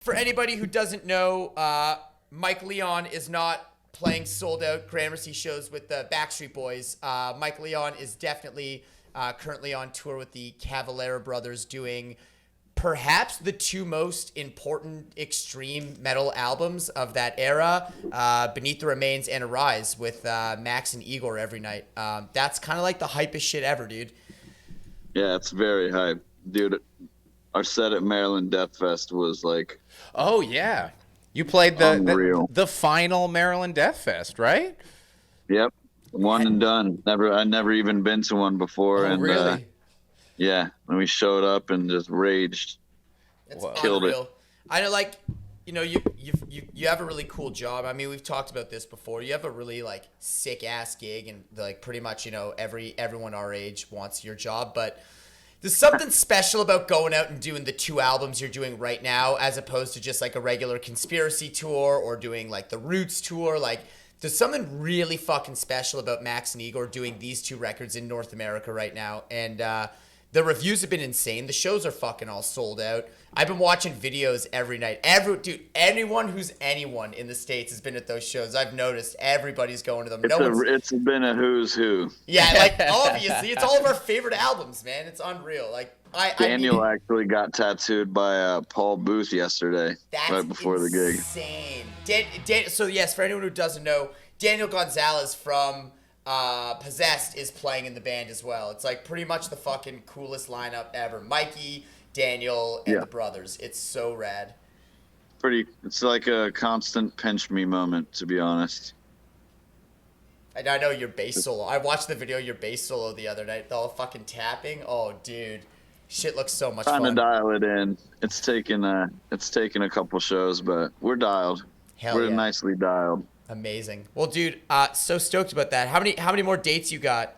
For anybody who doesn't know, Mike Leon is not playing sold-out Gramercy shows with the Backstreet Boys. Mike Leon is definitely currently on tour with the Cavalera brothers, doing perhaps the two most important extreme metal albums of that era, Beneath the Remains and Arise, with Max and Igor every night. That's kind of like the hypest shit ever, dude. Yeah, it's very hype. Dude, our set at Maryland Death Fest was like... Oh, yeah. You played the final Maryland Death Fest, right? Yep. One and done. I never even been to one before. Oh, and really? yeah, and we showed up and just raged. It's Killed unreal. it. I know, like, you know, you have a really cool job. I mean, we've talked about this before. You have a really like sick ass gig, and like pretty much, you know, everyone our age wants your job. But there's something special about going out and doing the two albums you're doing right now, as opposed to just like a regular Conspiracy tour or doing like the Roots tour. Like, there's something really fucking special about Max and Igor doing these two records in North America right now. And the reviews have been insane. The shows are fucking all sold out. I've been watching videos every night. Dude, anyone in the States has been at those shows. I've noticed everybody's going to them. It's been a who's who. Yeah, like, obviously, it's all of our favorite albums, man. It's unreal. Like, Daniel actually got tattooed by Paul Booth yesterday, right before the gig. Insane. So, yes, for anyone who doesn't know, Daniel Gonzalez from Possessed is playing in the band as well. It's like pretty much the fucking coolest lineup ever. Mikey, Daniel, and the brothers. It's so rad. It's like a constant pinch me moment, to be honest. And I know your bass solo. I watched the video of your bass solo the other night. All fucking tapping. Oh, dude. Shit looks so much fun. Trying to dial it in. It's taken a couple shows, but we're dialed. We're nicely dialed. Amazing. Well, dude, so stoked about that. How many more dates you got?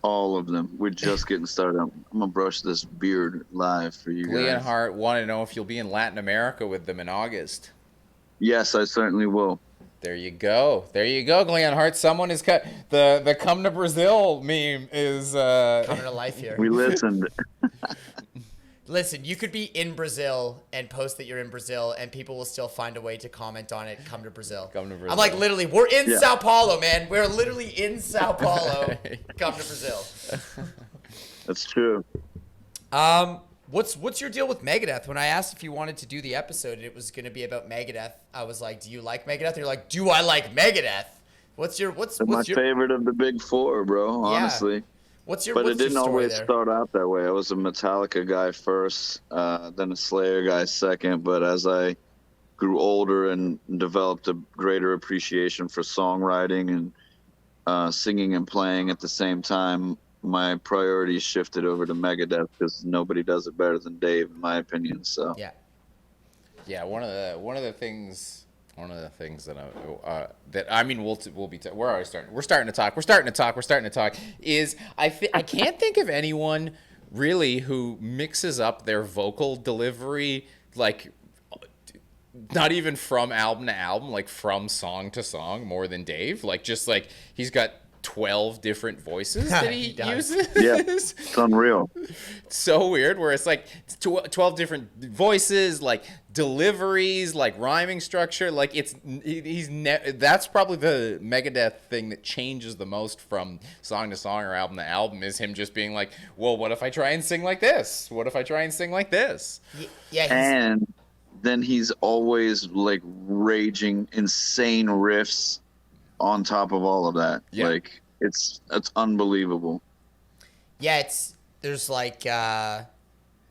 All of them. We're just getting started. I'm gonna brush this beard live for you guys. Leonhardt want to know if you'll be in Latin America with them in August. Yes, I certainly will. There you go, Leonhardt. Someone is cut. The "Come to Brazil" meme is coming to life here. We listened. Listen, you could be in Brazil and post that you're in Brazil, and people will still find a way to comment on it. Come to Brazil. I'm like, literally, we're in Sao Paulo, man. We're literally in Sao Paulo. Come to Brazil. That's true. What's your deal with Megadeth? When I asked if you wanted to do the episode and it was going to be about Megadeth, I was like, do you like Megadeth? And you're like, do I like Megadeth? What's your favorite of the big four, bro? Honestly. Yeah. But it didn't always start out that way. I was a Metallica guy first, then a Slayer guy second. But as I grew older and developed a greater appreciation for songwriting and singing and playing at the same time, my priorities shifted over to Megadeth because nobody does it better than Dave, in my opinion. So yeah. One of the things that I mean we'll be we're already starting. We're starting to talk. Is I can't think of anyone really who mixes up their vocal delivery like not even from album to album, like from song to song more than Dave. Like just like he's got 12 different voices that he uses. Yeah, it's unreal. So weird, where it's like 12 different voices, like deliveries, like rhyming structure. Like that's probably the Megadeth thing that changes the most from song to song or album to album, is him just being like, well, what if I try and sing like this? What if I try and sing like this? Yeah. And then he's always like raging insane riffs on top of all of that. Yeah. Like it's unbelievable. Yeah, there's like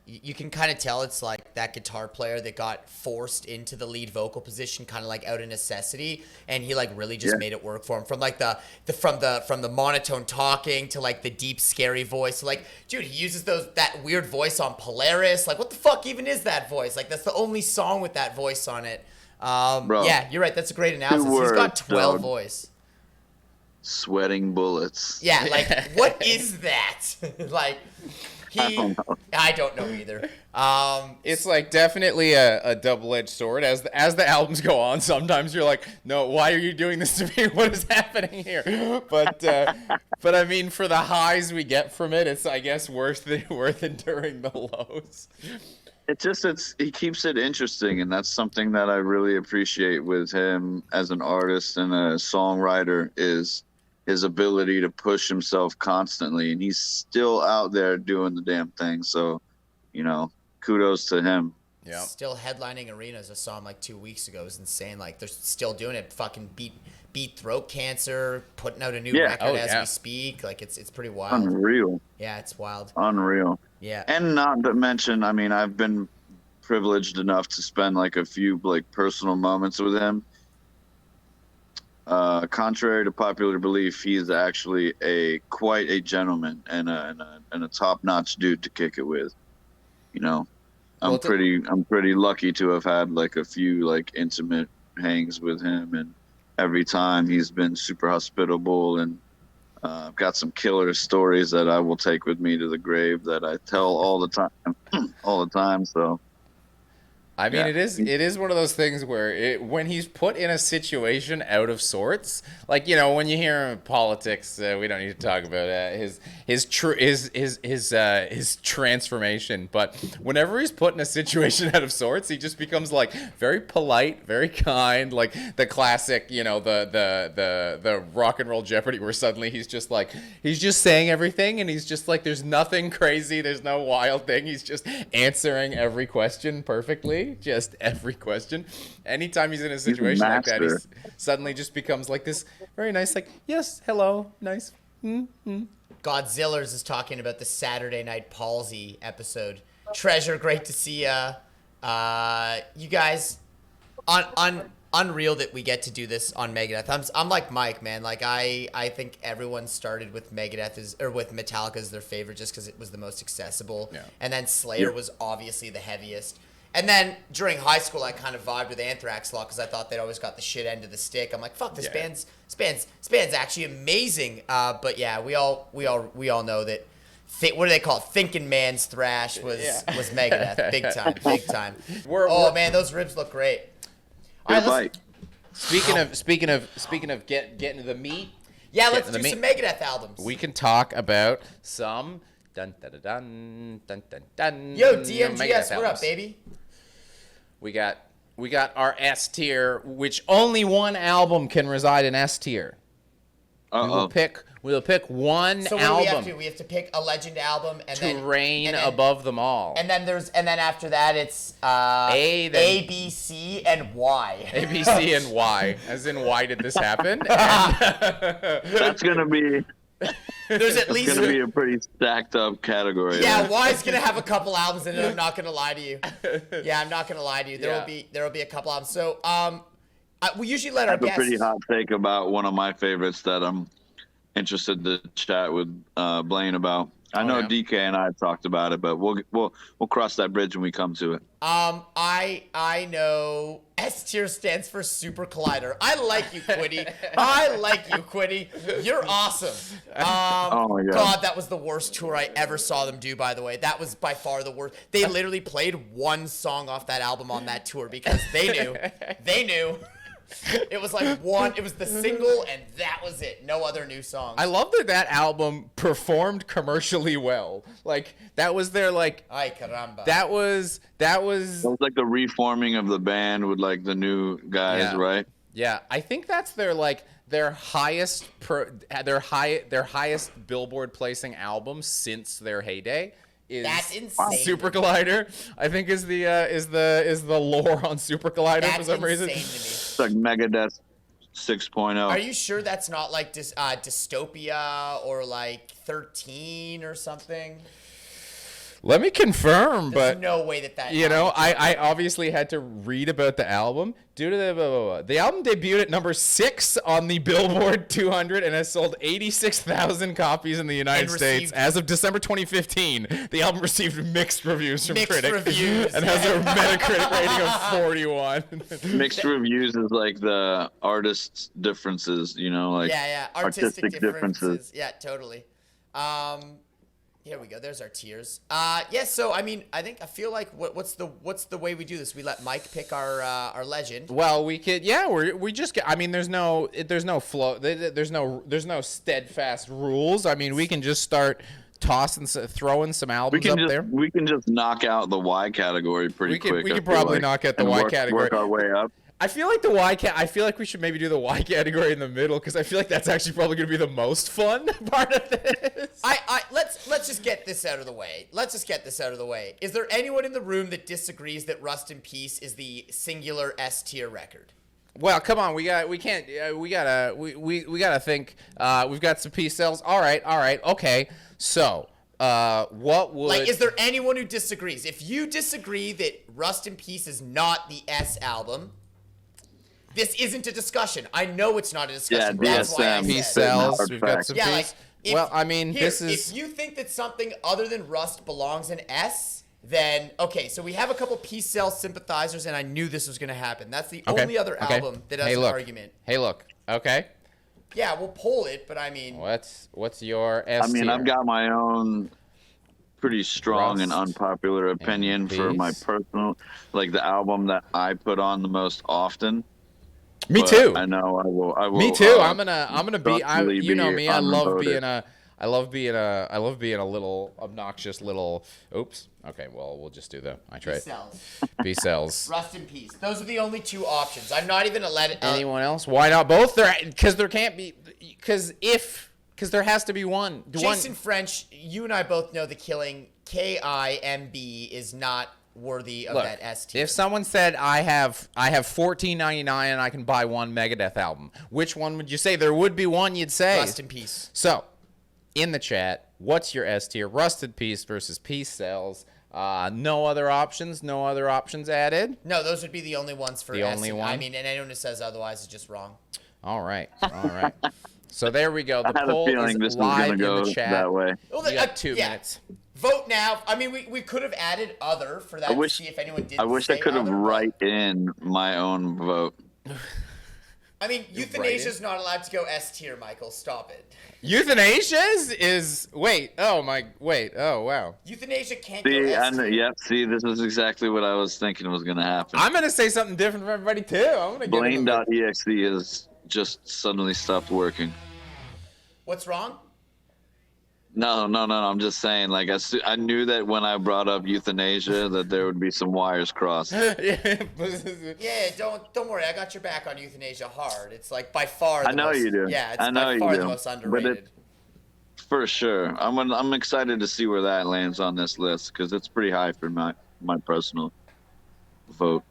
you can kind of tell it's like that guitar player that got forced into the lead vocal position kind of like out of necessity, and he like really just made it work for him, from like from the monotone talking to like the deep scary voice. So, like, dude, he uses that weird voice on Polaris. Like, what the fuck even is that voice? Like, that's the only song with that voice on it. Bro, yeah, you're right. That's a great analysis. He's got 12 voice. Sweating bullets. Yeah, like, what is that? Like, I don't know either. It's like definitely a double-edged sword. As the albums go on, sometimes you're like, no, why are you doing this to me? What is happening here? But I mean, for the highs we get from it, it's, I guess, worth enduring the lows. he keeps it interesting, and that's something that I really appreciate with him as an artist and a songwriter is his ability to push himself constantly, and he's still out there doing the damn thing. So, kudos to him. Yeah. Still headlining arenas. I saw him like 2 weeks ago. It was insane. Like they're still doing it. Fucking beat throat cancer, putting out a new record as we speak. Like it's pretty wild. Unreal. Yeah, it's wild. Unreal. Yeah. And not to mention, I mean, I've been privileged enough to spend like a few like personal moments with him. Contrary to popular belief, he's actually quite a gentleman and a top-notch dude to kick it with. I'm pretty lucky to have had like a few like intimate hangs with him, and every time he's been super hospitable, and I've got some killer stories that I will take with me to the grave that I tell all the time. So I mean, it is one of those things where when he's put in a situation out of sorts, like, when you hear him in politics, we don't need to talk about his transformation. But whenever he's put in a situation out of sorts, he just becomes like very polite, very kind, like the classic, the Rock and Roll Jeopardy, where suddenly he's just saying everything, and he's just like, there's nothing crazy, there's no wild thing, he's just answering every question perfectly. Just every question. Anytime he's in a situation like that, he suddenly just becomes like this very nice, like, yes, hello, nice. Mm-hmm. Godzilla's is talking about the Saturday Night Palsy episode. Treasure, great to see ya. You guys, unreal that we get to do this on Megadeth. I'm like Mike, man. Like I think everyone started with with Metallica as their favorite just because it was the most accessible. Yeah. And then Slayer was obviously the heaviest. And then during high school, I kind of vibed with Anthrax a lot because I thought they'd always got the shit end of the stick. I'm like, fuck, this band's actually amazing. But yeah, we all know that. What do they call it? Thinking Man's thrash was Megadeth, big time. Man, those ribs look great. All right, Speaking of getting to the meat. Yeah, let's do some Megadeth albums. We can talk about some. Dun, dun, dun, dun, dun, dun, Yo, DMGS, what up, baby? We got our S tier, which only one album can reside in S tier. We'll pick one album. So what do we have to do? We have to pick a legend album and then reign above them all. And then after that it's A, B, C, and Y. A, B, C, and Y. As in, why did this happen? That's gonna be. There's at least gonna be a pretty stacked up category. Yeah, Y's gonna have a couple albums in it. I'm not gonna lie to you. Yeah, I'm not gonna lie to you. There will be a couple albums. So we usually let our guests. I have a pretty hot take about one of my favorites that I'm interested to chat with Blaine about. I know DK and I have talked about it, but we'll cross that bridge when we come to it. I know S tier stands for Super Collider. I like you, Quiddy. You're awesome. Oh my God, that was the worst tour I ever saw them do, by the way. That was by far the worst. They literally played one song off that album on that tour because they knew. It was like it was the single and that was it. No other new songs. I love that album performed commercially well. Like that was their like ay caramba. That was like the reforming of the band with like the new guys, right? Yeah, I think that's their highest Billboard placing album since their heyday. That's insane. Super Collider, I think is the lore on Super Collider for some reason. It's like Megadeth 6.0. Are you sure that's not like Dystopia or like 13 or something? Let me confirm, There's but no way that I obviously had to read about the album. Due to the album debuted at number 6 on the Billboard 200 and has sold 86,000 copies in the United States as of December 2015. The album received mixed reviews from critics and has a Metacritic rating of 41. Mixed reviews is like the artists' differences, like artistic differences. Yeah, totally. Here we go. There's our tiers. So I feel like what's the way we do this? We let Mike pick our legend. Well, we could. Yeah, we just get. I mean, there's no flow. There's no steadfast rules. I mean, we can just start throwing some albums up there? We can just knock out the Y category pretty quick. We could probably knock out the Y category. Work our way up. I feel like I feel like we should maybe do the Y category in the middle because I feel like that's actually probably going to be the most fun part of this. Let's just get this out of the way. Is there anyone in the room that disagrees that Rust in Peace is the singular S tier record? Well, come on, we gotta think. We've got some Peace Cells. All right, okay. So, what would like? Is there anyone who disagrees? If you disagree that Rust in Peace is not the S album, this isn't a discussion. I know it's not a discussion. Yeah, that's why I Peace said. Cells. We've got some Yeah, Peace. like, Well, I mean, here, this is. If you think that something other than Rust belongs in S. Then, okay, so we have a couple Peace Cell sympathizers, and I knew this was going to happen. That's the only other album that has an argument. Hey, look. Okay. Yeah, we'll poll it, but I mean... What's your S tier? I mean, I've got my own pretty strong and Rust unpopular opinion for my personal... Like, the album that I put on the most often. Me too. I know I will. Me too. I'm gonna be... you know me. I love being a little obnoxious little. Oops. Okay. Well, we'll just do I tried. Peace Cells. Rust in Peace. Those are the only two options. I'm not even allowed. Anyone else? Why not both? Because there can't be. Because there has to be one. Jason French, you and I both know the Killing KIMB is not worthy of that S tier. If someone said I have $14.99 and I can buy one Megadeth album, which one would you say? There would be one you'd say. Rust in Peace. So, in the chat, what's your S tier? Rust in Peace versus Peace Cells. No other options added. No, those would be the only ones for the S. only one. I mean, and anyone who says otherwise is just wrong. All right. So there we go. The I had poll a feeling is this was live going to go in the chat. that way. Well, You got 2 minutes. Vote now. I mean, we could have added other for that to see if anyone did. I wish I could have other, write in my own vote. I mean, Euthanasia's not allowed to go S tier, Michael. Stop it. Euthanasia is oh wow. Euthanasia can't go S tier. See, this is exactly what I was thinking was going to happen. I'm gonna say something different for everybody too. I'm gonna Blame.exe has just suddenly stopped working. What's wrong? No. I'm just saying, like, I knew that when I brought up euthanasia that there would be some wires crossed. Yeah, don't worry. I got your back on Euthanasia hard. It's like by far the most, you do. Yeah, it's by far the most underrated. For sure. I'm excited to see where that lands on this list because it's pretty high for my personal vote.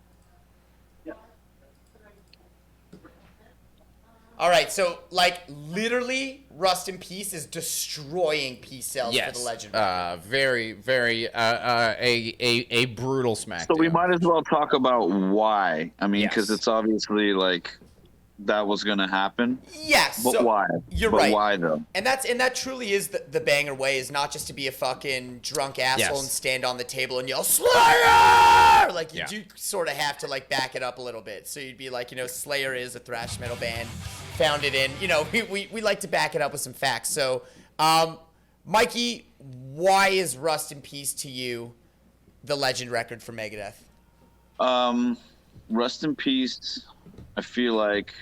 All right, so like literally, Rust in Peace is destroying Peace Cells for the legend. Very, very a brutal smackdown. So we might as well talk about why. I mean, because it's obviously like that was going to happen. Yes. But so why? You're right. Why though? And that truly is the banger way, is not just to be a fucking drunk asshole and stand on the table and yell Slayer. Like you do sort of have to like back it up a little bit. So you'd be like, Slayer is a thrash metal band founded in. We like to back it up with some facts. So, Mikey, why is Rust in Peace to you the legend record for Megadeth? Rust in Peace. I feel like,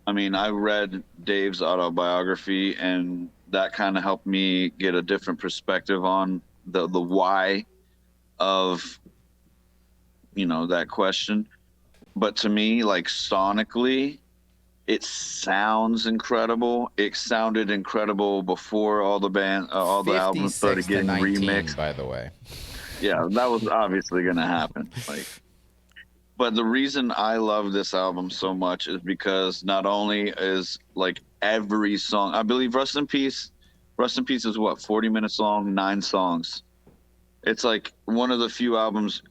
I read Dave's autobiography, and that kind of helped me get a different perspective on the why of, that question. But to me, like sonically, it sounds incredible. It sounded incredible before all the albums started getting remixed. By the way, yeah, that was obviously going to happen. But the reason I love this album so much is because not only is like every song, I believe Rust in Peace is what, 40 minutes long, 9 songs. It's like one of the few albums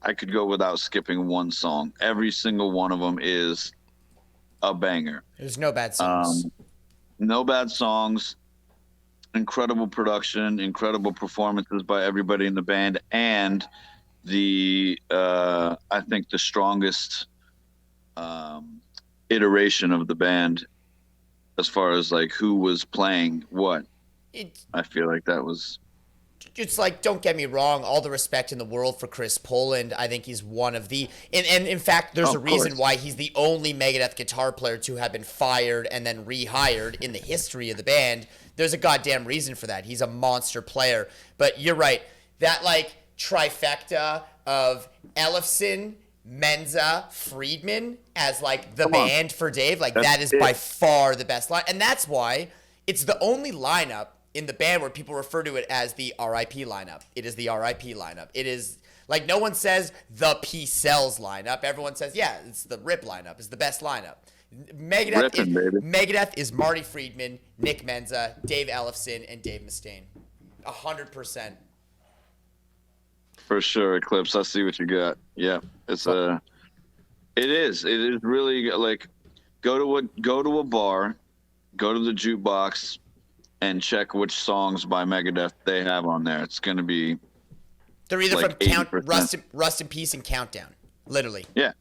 I could go without skipping one song. Every single one of them is a banger. There's no bad songs. No bad songs. Incredible production, incredible performances by everybody in the band, and I think the strongest iteration of the band as far as like who was playing what. I feel like that was it's like, don't get me wrong, all the respect in the world for Chris Poland. I think he's one of the, and in fact, there's a reason why he's the only Megadeth guitar player to have been fired and then rehired in the history of the band. There's a goddamn reason for that. He's a monster player. But you're right, that like trifecta of Ellefson, Menza, Friedman as like the band for Dave, like that is by far the best line. And that's why it's the only lineup in the band where people refer to it as the RIP lineup. It is the RIP lineup. It is like, no one says the P-Cells lineup. Everyone says, yeah, it's the RIP lineup. It's the best lineup. Megadeth is Marty Friedman, Nick Menza, Dave Ellefson, and Dave Mustaine. 100%. For sure, Eclipse. I see what you got. Yeah, it is really like go to a bar, go to the jukebox, and check which songs by Megadeth they have on there. It's gonna be. They're either like from Rust in Peace and Countdown, literally. Yeah,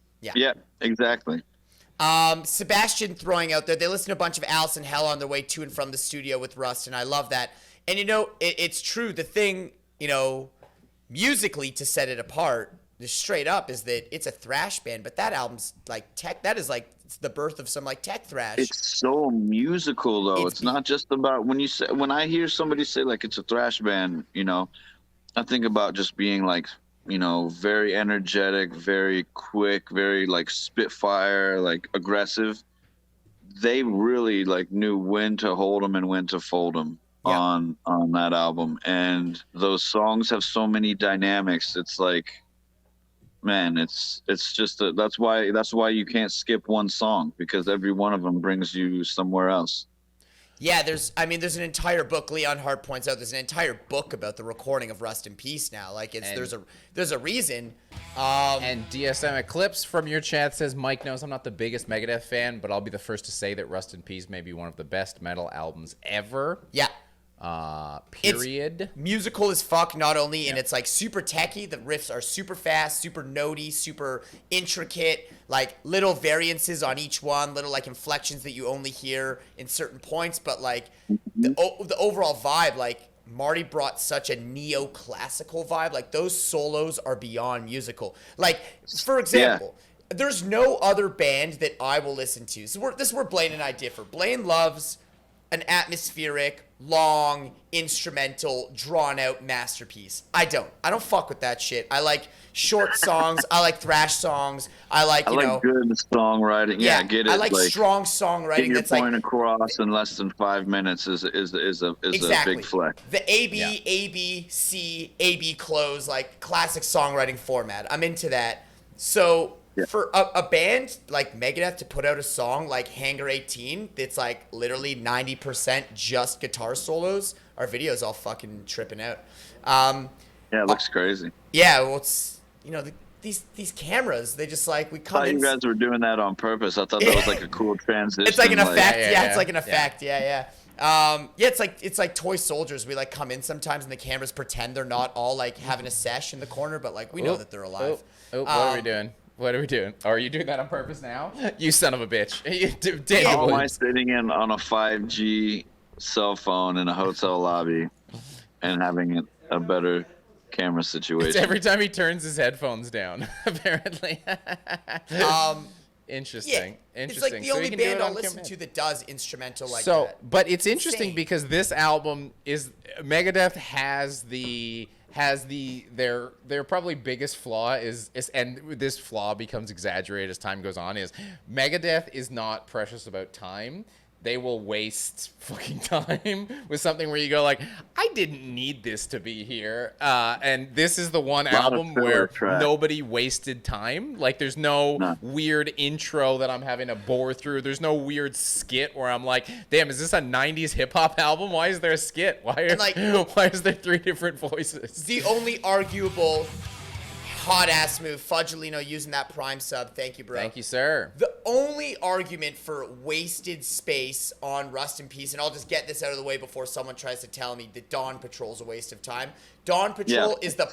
exactly. Sebastian throwing out there, they listen to a bunch of Alice in Hell on their way to and from the studio with Rust, and I love that. And it's true. The thing, musically to set it apart, just straight up, is that it's a thrash band, but that album's like tech. That is like the birth of some like tech thrash. It's so musical though. It's not just about when I hear somebody say like it's a thrash band, I think about just being like, very energetic, very quick, very like spitfire, like aggressive. They really like knew when to hold them and when to fold them on that album. And those songs have so many dynamics. It's like, man, it's just that's why you can't skip one song, because every one of them brings you somewhere else. Yeah, there's an entire book. Leon Hart points out there's an entire book about the recording of Rust in Peace now. Like there's a reason. And DSM Eclipse from your chat says, Mike knows I'm not the biggest Megadeth fan, but I'll be the first to say that Rust in Peace may be one of the best metal albums ever. Yeah. Period. It's musical as fuck, not only, and it's like super techy. The riffs are super fast, super notey, super intricate, like little variances on each one, little like inflections that you only hear in certain points. But like the overall vibe, like Marty brought such a neoclassical vibe. Like those solos are beyond musical. Like, for example, there's no other band that I will listen to. So this is where Blaine and I differ. Blaine loves an atmospheric, long, instrumental, drawn-out masterpiece. I don't fuck with that shit. I like short songs. I like thrash songs. I like good songwriting. Yeah, get it. I like strong songwriting. Get your point across in less than 5 minutes is a big flex. The A, B, C, A, B close, like classic songwriting format. I'm into that. So for a band like Megadeth to put out a song like Hangar 18 that's like literally 90% just guitar solos, our video's all fucking tripping out. It looks crazy. Yeah, well, it's these cameras, they just like, we come in. You guys were doing that on purpose. I thought that was like a cool transition. It's like an effect. It's like an effect. It's like toy soldiers. We like come in sometimes and the cameras pretend they're not all like having a sesh in the corner, but like we know that they're alive. What are we doing? What are we doing? Are you doing that on purpose now? You son of a bitch. How am I sitting on a 5G cell phone in a hotel lobby and having a better camera situation? It's every time he turns his headphones down, apparently. Interesting. It's like the only band I'll listen to that does instrumental like that. But it's interesting because this album is Megadeth has their probably biggest flaw is and this flaw becomes exaggerated as time goes on, is Megadeth is not precious about time. They will waste fucking time with something where you go like, I didn't need this to be here. And this is the one album where nobody wasted time. Like there's no weird intro that I'm having to bore through. There's no weird skit where I'm like, damn, is this a 90s hip hop album? Why is there a skit? Why is there 3 different voices? The only arguable hot ass move, Fudgelino using that Prime sub. Thank you, bro. Thank you, sir. The only argument for wasted space on Rust in Peace, and I'll just get this out of the way before someone tries to tell me that Dawn Patrol's a waste of time. Dawn Patrol is the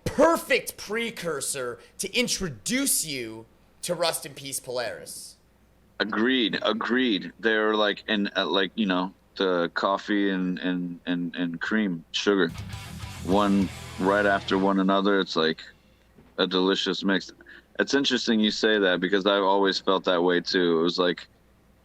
perfect precursor to introduce you to Rust in Peace Polaris. Agreed. They're like, coffee and cream, sugar, one right after one another. It's like a delicious mix. It's interesting you say that because I've always felt that way too. It was like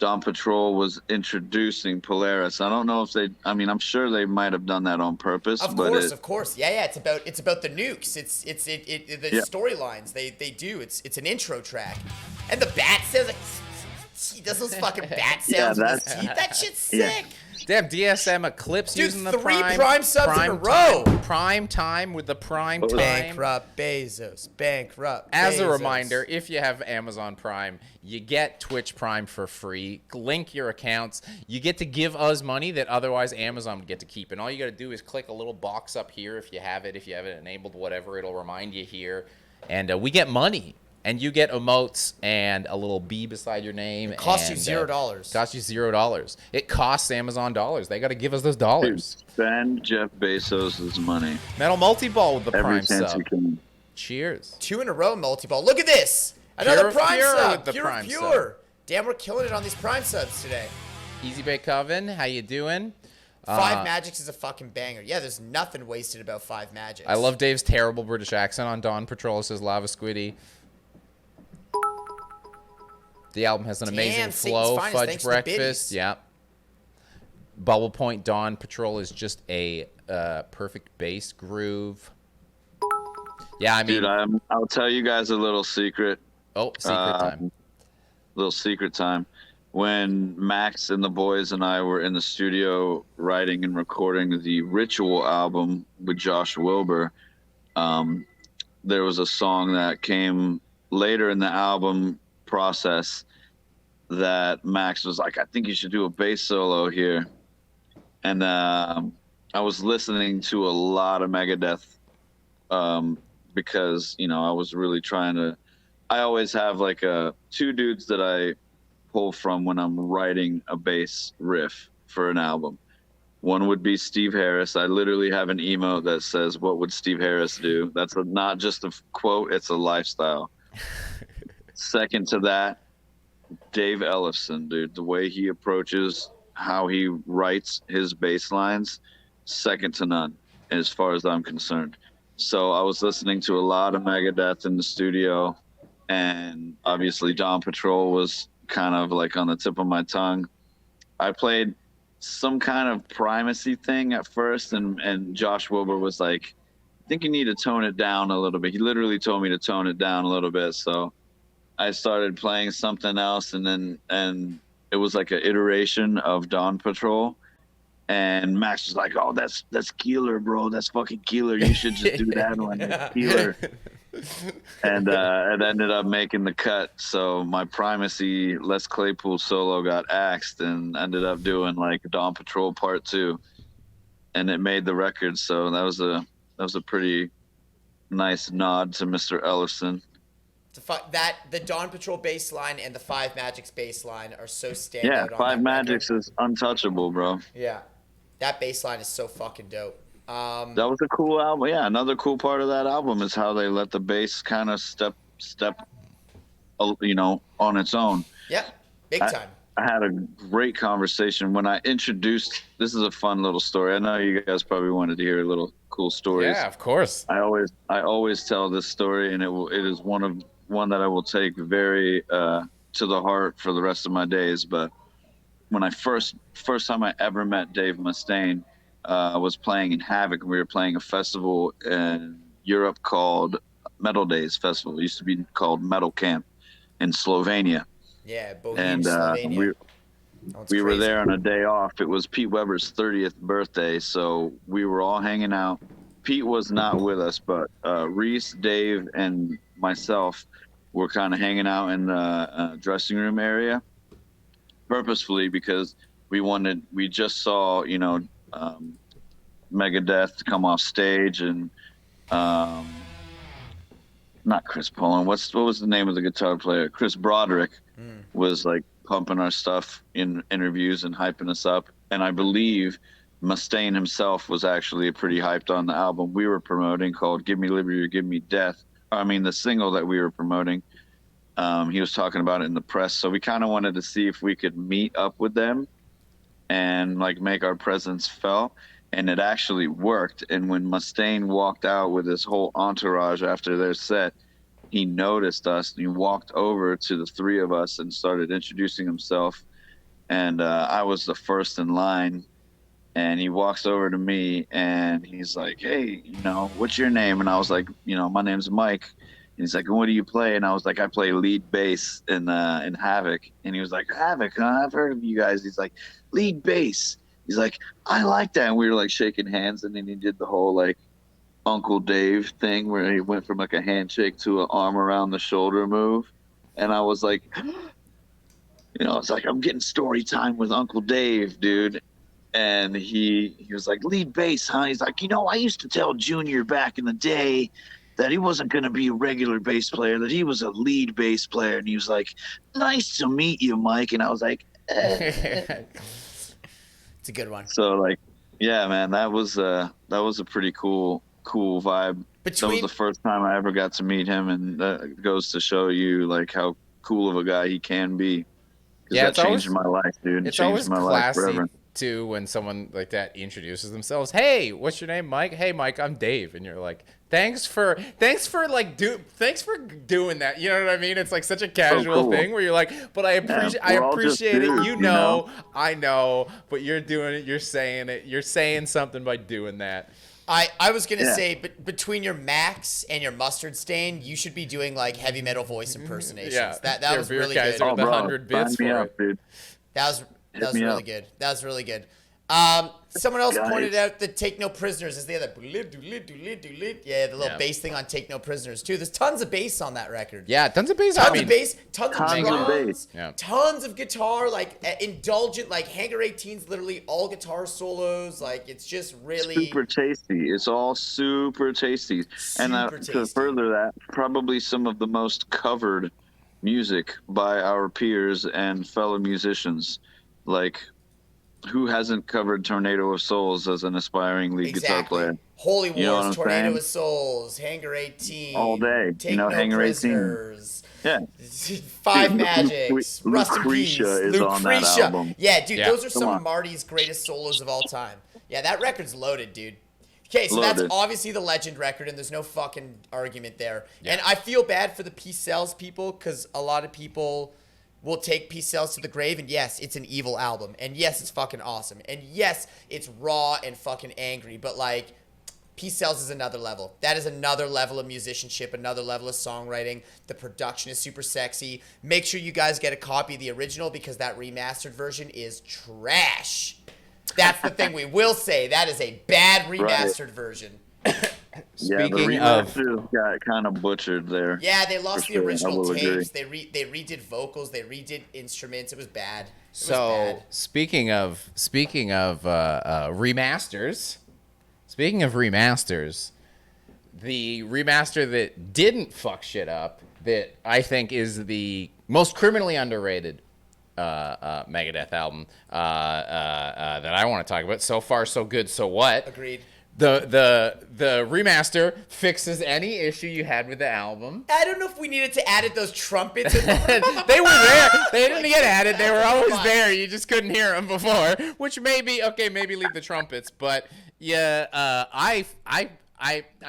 Dawn Patrol was introducing Polaris. I don't know if I'm sure they might have done that on purpose. Of course. Yeah. It's about the nukes. It's the storylines they do. It's an intro track. And the bat sounds like, he does those fucking bat sounds with his teeth. That shit's sick. Damn, DSM Eclipse using the three prime subs in a row. Prime time with the prime time. Bankrupt Bezos. As a reminder, if you have Amazon Prime, you get Twitch Prime for free. Link your accounts. You get to give us money that otherwise Amazon would get to keep. And all you got to do is click a little box up here if you have it. If you have it enabled, whatever, it'll remind you here. And we get money. And you get emotes and a little B beside your name. It costs you $0. Costs you $0. It costs Amazon dollars. They got to give us those dollars. Dude, spend Jeff Bezos' money. Metal Multi-Ball with the Every prime chance sub. you can. Cheers. 2 in a row, Multi-Ball. Look at this. Another prime sub. With the prime Pure. sub. Damn, we're killing it on these prime subs today. Easy Bake Coven, how you doing? 5 Magics is a fucking banger. Yeah, there's nothing wasted about 5 Magics. I love Dave's terrible British accent on Dawn Patrol. It says Lava Squiddy. The album has an amazing flow. Fudge Breakfast. Yeah. Bubble Point Dawn Patrol is just a perfect bass groove. Yeah, I mean... Dude, I'll tell you guys a little secret. Oh, secret time. Little secret time. When Max and the boys and I were in the studio writing and recording the Ritual album with Josh Wilbur, there was a song that came later in the album process that Max was like, I think you should do a bass solo here. And I was listening to a lot of Megadeth because, I was really trying to, I always have like 2 dudes that I pull from when I'm writing a bass riff for an album. One would be Steve Harris. I literally have an emote that says, what would Steve Harris do? That's not just a quote, it's a lifestyle. Second to that, Dave Ellefson, dude. The way he approaches how he writes his bass lines, second to none, as far as I'm concerned. So I was listening to a lot of Megadeth in the studio, and obviously Dawn Patrol was kind of like on the tip of my tongue. I played some kind of primacy thing at first, and Josh Wilbur was like, I think you need to tone it down a little bit. He literally told me to tone it down a little bit, so I started playing something else, and it was like an iteration of Dawn Patrol. And Max was like, "Oh, that's killer, bro. That's fucking killer. You should just do that one, killer." And it ended up making the cut. So my primacy Les Claypool solo got axed and ended up doing like Dawn Patrol Part 2, and it made the record. So that was a pretty nice nod to Mr. Ellison. The Dawn Patrol bass line and the 5 Magics bass line are so standout. Yeah, on 5 Magics record. is untouchable, bro. Yeah, that bass line is so fucking dope. That was a cool album. Yeah, another cool part of that album is how they let the bass kind of step, on its own. Yeah, big time. I had a great conversation when I introduced. This is a fun little story. I know you guys probably wanted to hear a little cool stories. Yeah, of course. I always tell this story, and it is one that I will take very to the heart for the rest of my days. But when I first time I ever met Dave Mustaine, I was playing in Havoc. We were playing a festival in Europe called Metal Days Festival. It used to be called Metal Camp in Slovenia. Yeah, Bohemia, Slovenia. We were there on a day off. It was Pete Weber's 30th birthday, so we were all hanging out. Pete was not with us, but Reese, Dave, and myself were kind of hanging out in the dressing room area purposefully because we just saw, Megadeth come off stage, and not Chris Poland. What was the name of the guitar player? Chris Broderick was like pumping our stuff in interviews and hyping us up. And I believe Mustaine himself was actually pretty hyped on the album we were promoting called Give Me Liberty or Give Me Death. The single that we were promoting. He was talking about it in the press. So we kind of wanted to see if we could meet up with them and like make our presence felt. And it actually worked. And when Mustaine walked out with his whole entourage after their set, he noticed us and he walked over to the three of us and started introducing himself. And I was the first in line. And he walks over to me and he's like, "Hey, what's your name?" And I was like, "My name's Mike." And he's like, "What do you play?" And I was like, "I play lead bass in Havoc." And he was like, "Havoc, huh? I've heard of you guys." He's like, "Lead bass." He's like, "I like that." And we were like shaking hands, and then he did the whole like Uncle Dave thing where he went from like a handshake to an arm around the shoulder move. And I was like, it's like, I'm getting story time with Uncle Dave, dude. And he was like, "Lead bass, huh?" He's like, "I used to tell Junior back in the day that he wasn't going to be a regular bass player, that he was a lead bass player." And he was like, "Nice to meet you, Mike." And I was like, It's a good one. So like, yeah, man, that was a pretty cool vibe. That was the first time I ever got to meet him, and that goes to show you like how cool of a guy he can be. Yeah, that changed my life, dude. It's changed always my classy life forever. too when someone like that introduces themselves. "Hey, what's your name, Mike?" "Hey, Mike, I'm Dave." And you're like, thanks for doing that. You know what I mean? It's like such a casual thing where you're like, "But I appreciate it. I know, but you're doing it. You're saying it. You're saying something by doing that." I was gonna say, but between your Max and your Mustard Stain, you should be doing like heavy metal voice impersonations. Yeah, that was really good. The 100 bits for it. Dude. That was really good. That was really good. Someone else pointed out that "Take No Prisoners" is the other. Yeah, the little bass thing on "Take No Prisoners" too. There's tons of bass on that record. Yeah, tons of bass. Tons of bass, tons of drums, bass. tons of guitar, like indulgent, like Hangar 18's literally all guitar solos. Like it's just really super tasty. It's all super tasty. To further that, probably some of the most covered music by our peers and fellow musicians. Like, who hasn't covered "Tornado of Souls" as an aspiring lead guitar player? Holy Wars, You know what "Tornado saying? of Souls," Hangar 18, All day. Take No Hangar 18. Prisoners. Yeah. Five Magics, Rust in Peace, Lucretia is on that album. Yeah, dude, those are some Come of on. Marty's greatest solos of all time. Yeah, that record's loaded, dude. Okay, so that's obviously the Legend record, and there's no fucking argument there. Yeah. And I feel bad for the Peace Sells people, because a lot of people will take Peace Sells to the grave, and yes, it's an evil album, and yes, it's fucking awesome, and yes, it's raw and fucking angry, but like, Peace Sells is another level. That is another level of musicianship, another level of songwriting. The production is super sexy. Make sure you guys get a copy of the original, because that remastered version is trash. That's the thing we will say. That is a bad remastered version. Speaking of, got kind of butchered there. Yeah, they lost the original tapes. Agree. They redid vocals. They redid instruments. It was bad. Speaking of remasters, the remaster that didn't fuck shit up, that I think is the most criminally underrated Megadeth album that I want to talk about. So Far, So Good, So What? Agreed. The remaster fixes any issue you had with the album. I don't know if we needed to add those trumpets. They were there. They didn't get added. They were always there. You just couldn't hear them before. Which maybe leave the trumpets. But yeah, I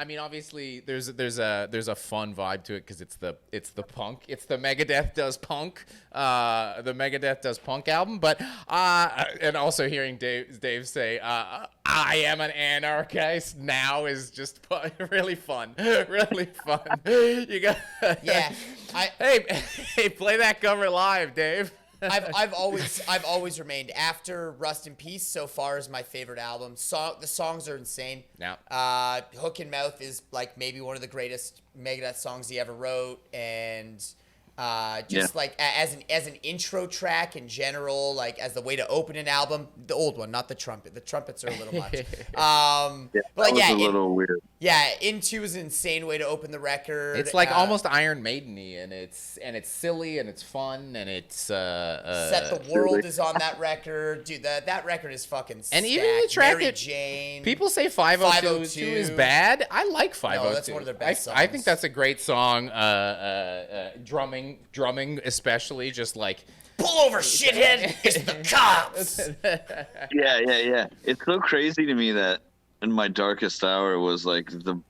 mean, obviously there's a fun vibe to it because it's the punk. It's the Megadeth does punk. The Megadeth does punk album. But and also hearing Dave say I am an anarchist now is just really fun. Really fun. You got Hey, play that cover live, Dave. I've always remained, after Rust in Peace, So Far is my favorite album. The songs are insane. Yeah. Hook and Mouth is like maybe one of the greatest Megadeth songs he ever wrote, and like as an intro track in general, like as the way to open an album, the old one, not the trumpet. The trumpets are a little much. But like, a little weird. Yeah, Into is an insane way to open the record. It's like almost Iron Maiden-y, and it's silly and it's fun and it's Set the World is on that record, dude. That record is fucking stacked. And even the track Mary Jane. People say 502 is bad. I like 502. No, that's one of their best songs. I think that's a great song. Drumming especially, just like pull over, shithead. It's the cops. Yeah. It's so crazy to me that In My Darkest Hour was like the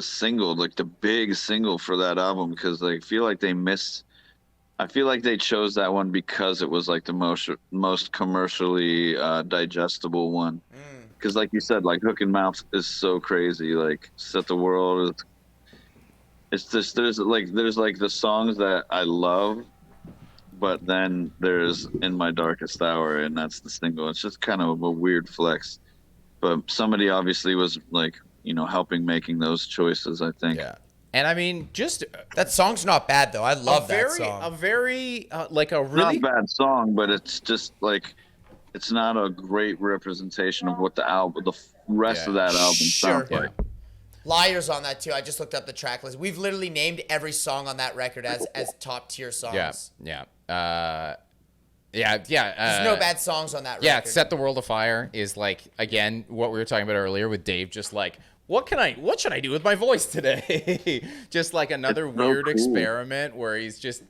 single, like the big single for that album, because I feel like they chose that one because it was like the most commercially digestible one. Because like you said, like Hook and Mouth is so crazy. Like Set the World. It's just there's like the songs that I love, but then there's In My Darkest Hour, and that's the single. It's just kind of a weird flex. But somebody obviously was like, helping making those choices, I think. Yeah. And I mean, just that song's not bad though. I love that song. A very like a really not a bad song, but it's just like it's not a great representation of what the rest of that album sounds like. Liars on that too. I just looked up the track list. We've literally named every song on that record as top tier songs. Yeah. There's no bad songs on that record. Yeah, Set the World Afire is like, again, what we were talking about earlier with Dave, just like, what should I do with my voice today? Just like another weird experiment where he's just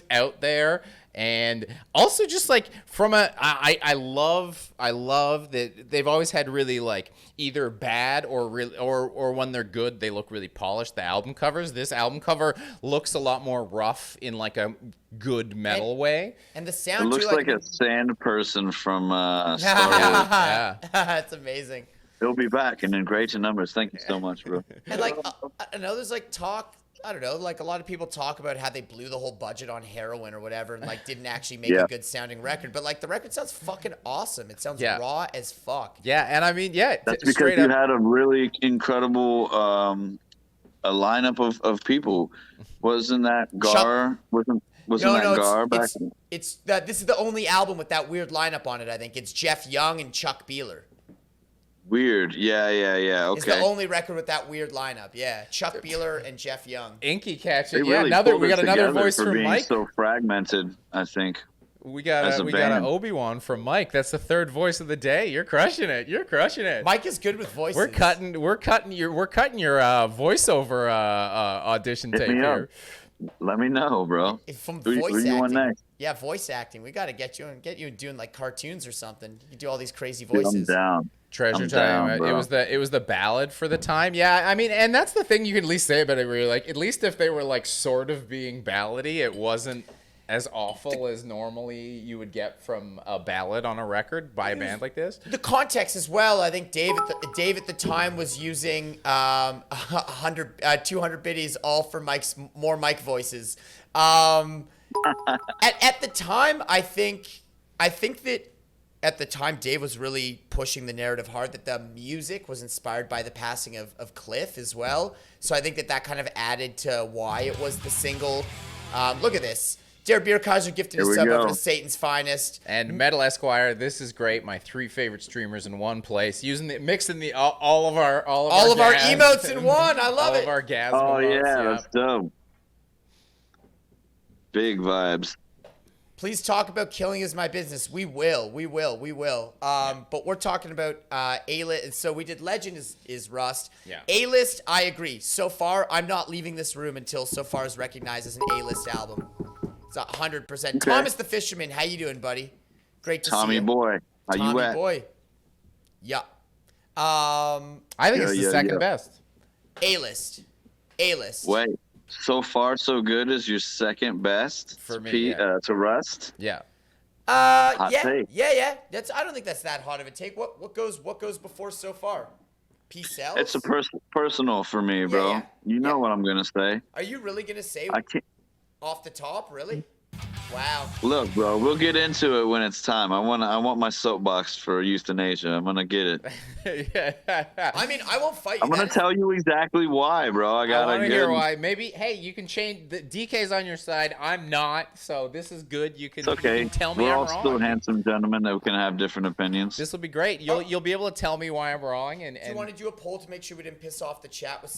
out there. And also just like I love that they've always had really like either bad or when they're good, they look really polished. The album covers. This album cover looks a lot more rough in like a good metal way. And the sound it looks like a sand person from Star Wars. Yeah. That's amazing. He'll be back and in greater numbers. Thank you so much, bro. And like I know there's like talk. I don't know, like a lot of people talk about how they blew the whole budget on heroin or whatever and like didn't actually make a good sounding record. But like the record sounds fucking awesome. It sounds raw as fuck. Yeah, and I mean, that's because you had a really incredible a lineup of people. Wasn't that Gar? Wasn't that Gar back then? This is the only album with that weird lineup on it, I think. It's Jeff Young and Chuck Beeler. Weird. Yeah. Okay. It's the only record with that weird lineup. Yeah, Chuck Beeler and Jeff Young. Inky catch it. Really we got another voice from Mike. So fragmented, I think. We got an Obi-Wan from Mike. That's the third voice of the day. You're crushing it. Mike is good with voices. We're cutting your voiceover audition tape here. Let me know, bro. From who you want next? Yeah, voice acting. We got to get you doing like cartoons or something. You do all these crazy voices. Dude, I'm down. Treasure Time. It was the ballad for the time. Yeah, I mean, and that's the thing you can at least say about it. Where you're like, at least if they were like sort of being ballady, it wasn't as awful as normally you would get from a ballad on a record by a band like this. The context as well. I think Dave at the time was using 200 biddies all for more Mike voices. At the time, I think that. At the time, Dave was really pushing the narrative hard that the music was inspired by the passing of Cliff as well. So I think that kind of added to why it was the single. Look at this. Derek Bierkaiser gifted a sub over to Satan's Finest. And Metal Esquire, this is great. My 3 favorite streamers in one place. Mixing all of our emotes in one. I love it. All of our gas. Oh yeah, that's dope. Big vibes. Please talk about Killing Is My Business. We will. But we're talking about A-List. So we did Legend is Rust. Yeah. A-List, I agree. So far, I'm not leaving this room until So Far is recognized as an A-List album. It's 100%. Okay. Thomas the Fisherman, how you doing, buddy? Great to see you. Tommy boy, how you at? Tommy boy. Yeah. I think it's the second best. A-List. Wait. So Far So Good is your second best for me to Rust. Yeah. Take. Yeah. I don't think that's that hot of a take. What goes before So Far? Peace out. It's a personal for me, bro. Yeah. You know what I'm gonna say. Are you really gonna say? I can't. Off the top, really? Wow. Look, bro, we'll get into it when it's time. I want my soapbox for euthanasia. I'm gonna get it. I mean, I won't fight you. I'm gonna tell you exactly why, bro. I want to hear why. Maybe, hey, you can change. The DK's on your side. I'm not, so this is good. You can, it's okay. You can tell me We're I'm all wrong. still handsome gentlemen that can have different opinions. This will be great. You'll be able to tell me why I'm wrong. And do you want to do a poll to make sure we didn't piss off the chat with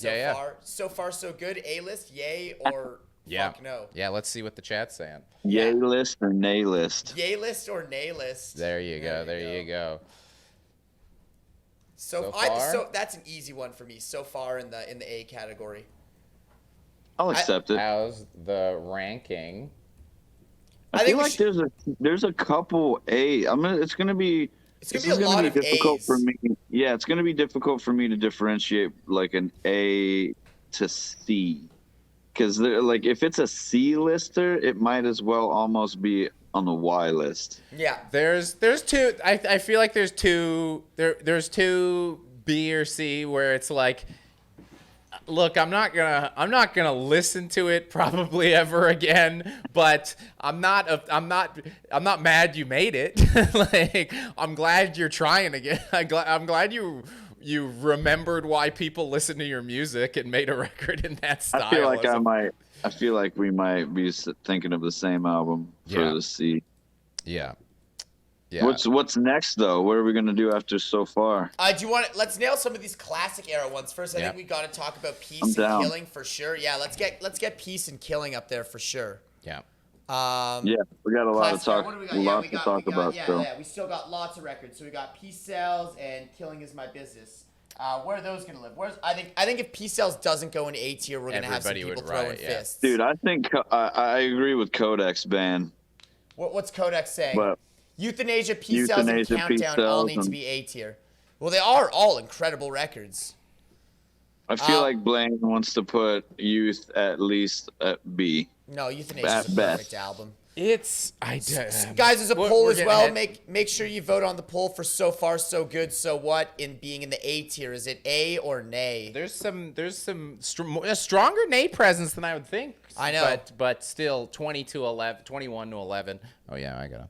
So Far So Good, A-List, yay or fuck no? Yeah, let's see what the chat's saying. Yay list or nay list? Yay list or nay list? There you go. So that's an easy one for me. So Far in the A category. I'll accept it. How's the ranking? I feel like there's a couple A. It's gonna be a lot of difficult A's for me. Yeah, it's gonna be difficult for me to differentiate like an A to C, because like if it's a C lister, it might as well almost be on the Y list. Yeah, there's two. I feel like there's two B or C where it's like, look, I'm not gonna listen to it probably ever again, but I'm not mad you made it. Like, I'm glad you're trying again. I'm glad you remembered why people listen to your music and made a record in that style. I feel like we might be thinking of the same album for the C. Yeah. Yeah. What's next though? What are we gonna do after So Far? Do you want? Let's nail some of these classic era ones first. I think we got to talk about Peace and Killing for sure. Yeah, let's get Peace and Killing up there for sure. Yeah. Yeah, we got a lot to talk. About. We still got lots of records. So we got Peace Sells and Killing Is My Business. Where are those gonna live? I think if Peace Sells doesn't go in A tier, we're gonna have some people throwing fists. Dude, I think I agree with Kodak's ban. What's Kodak saying? But Euthanasia, Peace Sells, and Countdown all need to be A tier. Well, they are all incredible records. I feel like Blaine wants to put Youth at least at B. No, Euthanasia is a perfect album. Guys, there's a poll as well. Make sure you vote on the poll for So Far So Good So What in being in the A tier. Is it A or nay? There's a stronger nay presence than I would think. I know, but still 21 to 11. Oh yeah, I gotta.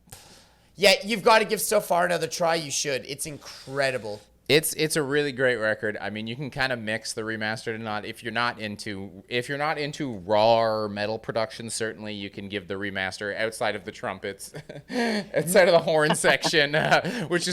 Yeah, you've got to give So Far another try. You should. It's incredible. It's a really great record. I mean, you can kind of mix the remastered and not. If you're not into raw metal production, certainly you can give the remaster outside of the trumpets, outside of the horn section, which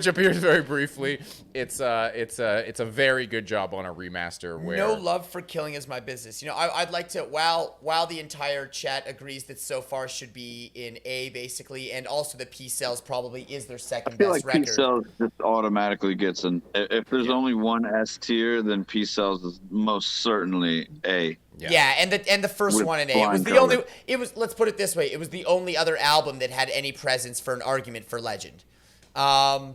appears very briefly. It's a very good job on a remaster. Where No Love for Killing Is My Business. You know, I'd like to while the entire chat agrees that So Far should be in A basically, and also that Peace Sells probably is their second best record. Peace Sells just automatically gets an. If there's only one S tier, then Peace Sells is most certainly A. Yeah, and the first one in A. It was the only. It was. Let's put it this way. It was the only other album that had any presence for an argument for Legend. Yeah,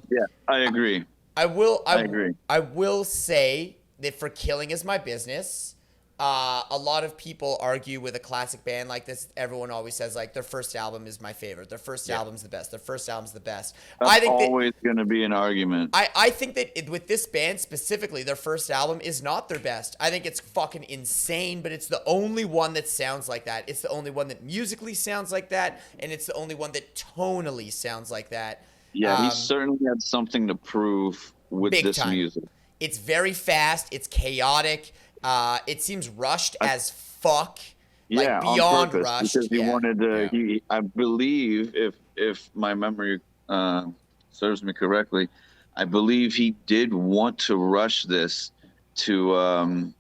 I agree. I agree. I will say that for Killing Is My Business, a lot of people argue with a classic band like this. Everyone always says like their first album is my favorite. Their first album's the best. Their first album's the best. That's always going to be an argument. I think that with this band specifically, their first album is not their best. I think it's fucking insane, but it's the only one that sounds like that. It's the only one that musically sounds like that, and it's the only one that tonally sounds like that. Yeah, he certainly had something to prove with this music. It's very fast. It's chaotic. It seems rushed as fuck. Like beyond rushed. Because he wanted to. I believe, if my memory serves me correctly, I believe he did want to rush this to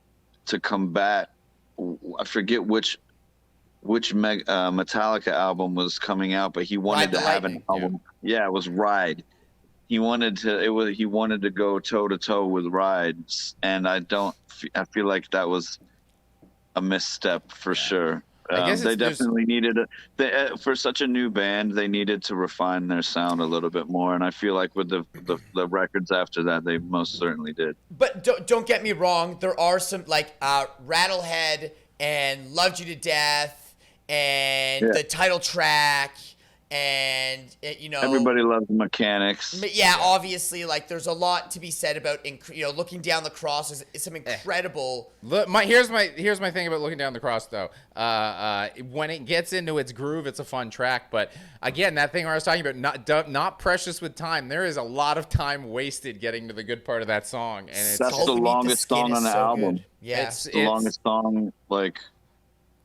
combat. I forget which Metallica album was coming out, but he wanted to have an album. Yeah, it was Ride. He wanted to go toe to toe with Ride, and I feel like that was a misstep for sure. They definitely needed for such a new band. They needed to refine their sound a little bit more, and I feel like with the records after that, they most certainly did. But don't get me wrong. There are some like Rattlehead and Loved You to Death and the title track. And everybody loves Mechanics. Yeah, obviously, like there's a lot to be said about Looking Down the Cross is some incredible. Here's my thing about Looking Down the Cross though. When it gets into its groove, it's a fun track. But again, that thing I was talking about, not precious with time. There is a lot of time wasted getting to the good part of that song, and that's the longest song on the album. Good. Yeah, it's the longest song. Like,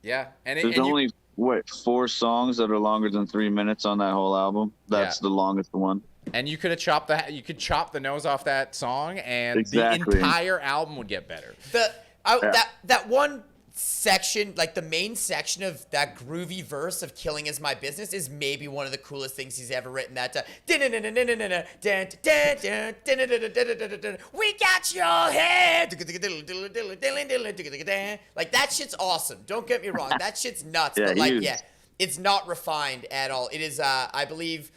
yeah, and there's only. 4 songs that are longer than 3 minutes on that whole album? That's the longest one. And you could chop the nose off that song, and the entire album would get better. That one section, like the main section of that groovy verse of Killing Is My Business, is maybe one of the coolest things he's ever written. That we got your head, like that shit's awesome. Don't get me wrong, that shit's nuts. But like, It's not refined at all. It is, I believe,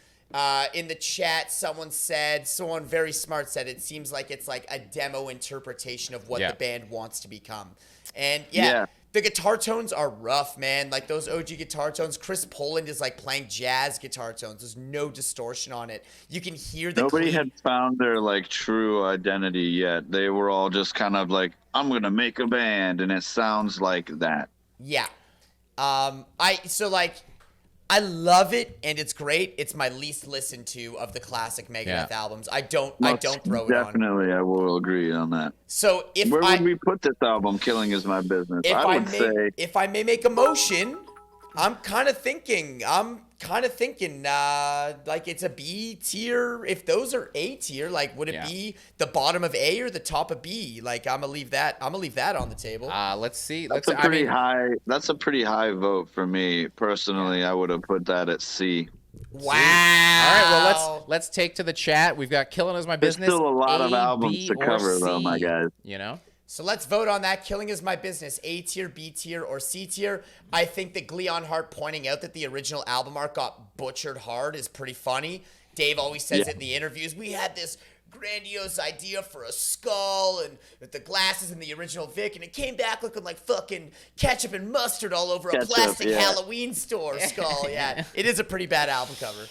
in the chat, someone very smart said, it seems like it's like a demo interpretation of what the band wants to become. And Yeah. the guitar tones are rough, man. Like those OG guitar tones. Chris Poland is like playing jazz guitar tones. There's no distortion on it. You can hear the Nobody clean. had found their like true identity yet. They were all just kind of like, I'm gonna make a band, and it sounds like that. Yeah. I love it and it's great. It's my least listened to of the classic Megadeth albums. I don't throw it on. Definitely, I will agree on that. So where would we put this album? Killing Is My Business. If I may make a motion, I'm kind of thinking like it's a B tier. If those are A tier, like would it be the bottom of A or the top of B? Like I'm gonna leave that on the table. Let's see. That's a pretty high vote for me personally. I would have put that at C. Wow. All right, well let's take to the chat. We've got Killing Is My Business. There's still a lot of albums to cover though, my guys. You know? So let's vote on that. Killing Is My Business, A tier, B tier, or C tier. I think that Gleon Hart pointing out that the original album art got butchered hard is pretty funny. Dave always says it in the interviews. We had this grandiose idea for a skull and with the glasses in the original Vic, and it came back looking like fucking ketchup and mustard all over a plastic Halloween store skull. Yeah, it is a pretty bad album cover.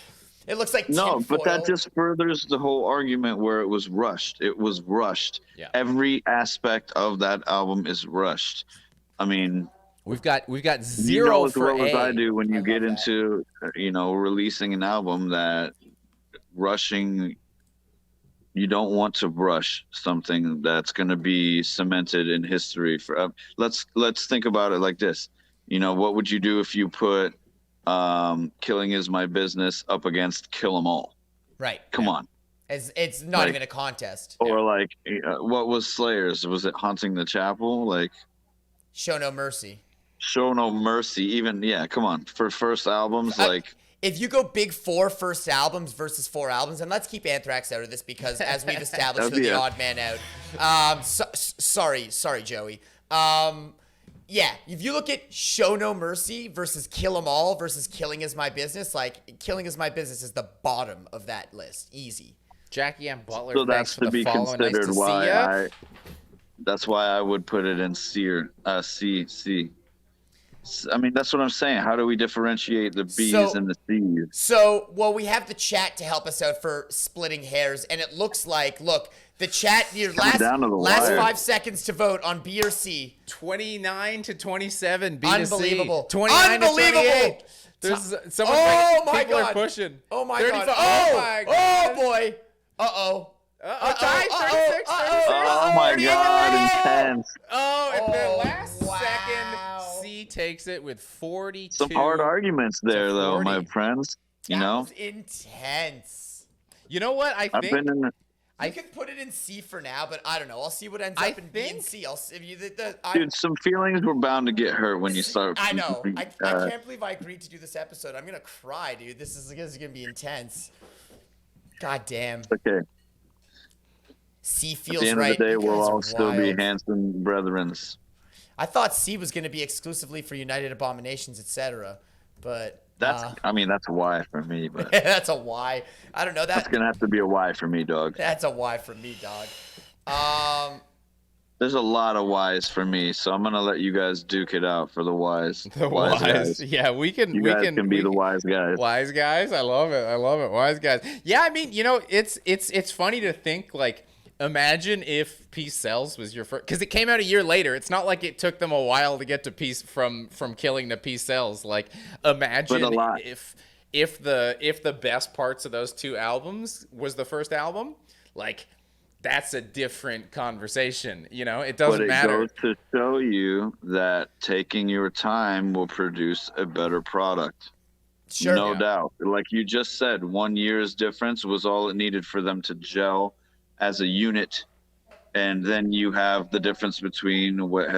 It looks like but that just furthers the whole argument where it was rushed. It was rushed. Yeah. Every aspect of that album is rushed. I mean, we've got zero for as well A. as I do when you get into releasing an album that rushing. You don't want to rush something that's going to be cemented in history for. Let's think about it like this. What would you do if you put Killing Is My Business up against Kill 'Em All? Right. Come on. It's not even a contest. Or what was Slayer's? Was it Haunting the Chapel? Like Show No Mercy. Show No Mercy. Even come on. For first albums, if you go big four first albums versus 4 albums, and let's keep Anthrax out of this because as we've established, they're the odd man out. Sorry, Joey. Yeah, if you look at Show No Mercy versus Kill 'Em All versus Killing Is My Business, like Killing Is My Business is the bottom of that list. Easy. Jackie M. Butler, so that's to be considered that's why I would put it in C. I mean, that's what I'm saying. How do we differentiate the B's and the C's? So, we have the chat to help us out for splitting hairs, and it looks like, the chat, your last 5 seconds to vote on B or C. 29 to 27, B Unbelievable. to C. 29 to 28. There's people are pushing. Oh my 35. God. Oh boy. Tie, 36. Oh my God, intense. And then last second, C takes it with 42. Some hard arguments there, though, my friends. That was intense. You know what? I think I could put it in C for now, but I don't know. I'll see what ends up in B and C. Dude, some feelings were bound to get hurt when you start. I know. I can't believe I agreed to do this episode. I'm gonna cry, dude. This is gonna be intense. God damn. Okay. C feels right. At the end of the day, we'll all still be handsome brethrens. I thought C was going to be exclusively for United Abominations, etc. But that's a Y for me. But that's a Y. I don't know. That's gonna have to be a Y for me, dog. That's a Y for me, dog. There's a lot of Y's for me, so I'm gonna let you guys duke it out for the Y's. The wise guys. Yeah, we can. You guys can be the wise guys. Wise guys, I love it. Wise guys. Yeah, I mean, it's funny to think like. Imagine if Peace Sells was your first, because it came out a year later. It's not like it took them a while to get to Peace from Killing to Peace Sells. Like, imagine if the best parts of those 2 albums was the first album. Like, that's a different conversation. It doesn't matter. But it goes to show you that taking your time will produce a better product. Sure, no doubt. Like you just said, 1 year's difference was all it needed for them to gel as a unit, and then you have the difference between what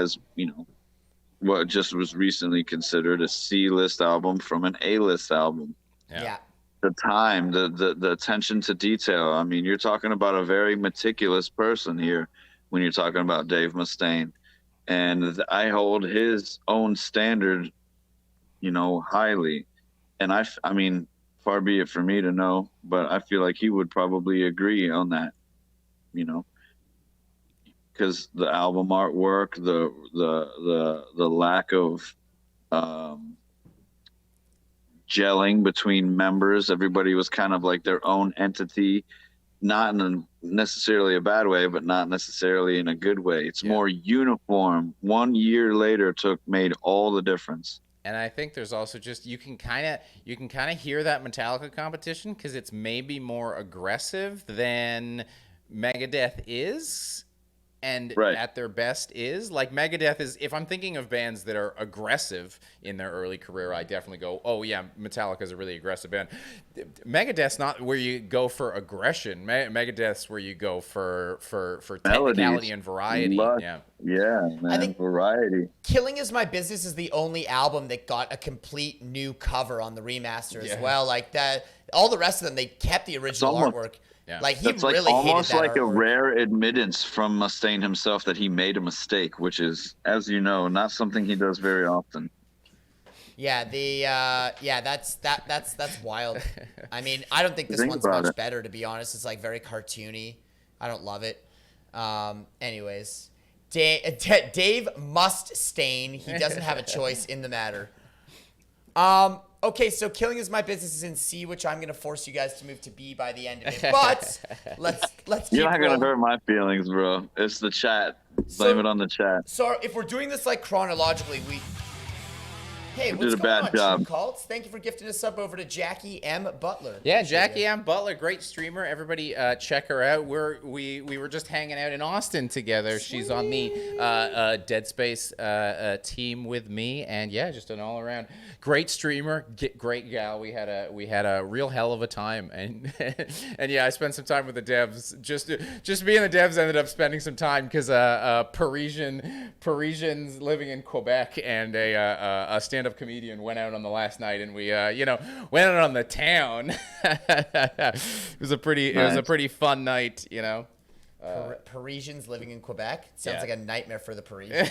just was recently considered a C-list album from an A-list album. Yeah. The time, the attention to detail. I mean, you're talking about a very meticulous person here when you're talking about Dave Mustaine, and I hold his own standard highly. And I mean, far be it for me to know, but I feel like he would probably agree on that, you know, because the album artwork, the lack of gelling between members, everybody was kind of like their own entity, not in necessarily a bad way, but not necessarily in a good way. It's more uniform. 1 year later made all the difference. And I think there's also just you can kind of hear that Metallica competition because it's maybe more aggressive than Megadeth is, and at their best is like Megadeth is. If I'm thinking of bands that are aggressive in their early career, I definitely go, oh yeah, Metallica's a really aggressive band. Megadeth's not where you go for aggression. Megadeth's where you go for technicality Melodies, and variety. man, I think variety. Killing Is My Business is the only album that got a complete new cover on the remaster as well. Like that, all the rest of them, they kept the original artwork. Yeah. Like he That's really almost hated that like artwork. a rare admittance from Mustaine himself that he made a mistake, which is, as you know, not something he does very often. Yeah, that's wild. I mean, I don't think this one's much better, to be honest. It's like very cartoony. I don't love it. Anyways, Dave Mustaine. He doesn't have a choice in the matter. Okay, so Killing Is My Business is in C, which I'm going to force you guys to move to B by the end of it. But let's keep You're not going rolling. to hurt my feelings, bro. It's the chat. Blame it on the chat. So if we're doing this like chronologically, Hey, what's did a going bad on, job. True Cults? Thank you for gifting a sub over to Jackie M. Butler. Yeah, Jackie M. Butler, great streamer. Everybody check her out. We were just hanging out in Austin together. Sweet. She's on the Dead Space team with me, and yeah, just an all around great streamer, great gal. We had a real hell of a time, and and yeah, I spent some time with the devs. Just being the devs ended up spending some time because Parisians living in Quebec and a stand-up comedian went out on the last night, and we went out on the town. It was a pretty fun night, Parisians living in Quebec sounds like a nightmare for the Parisians.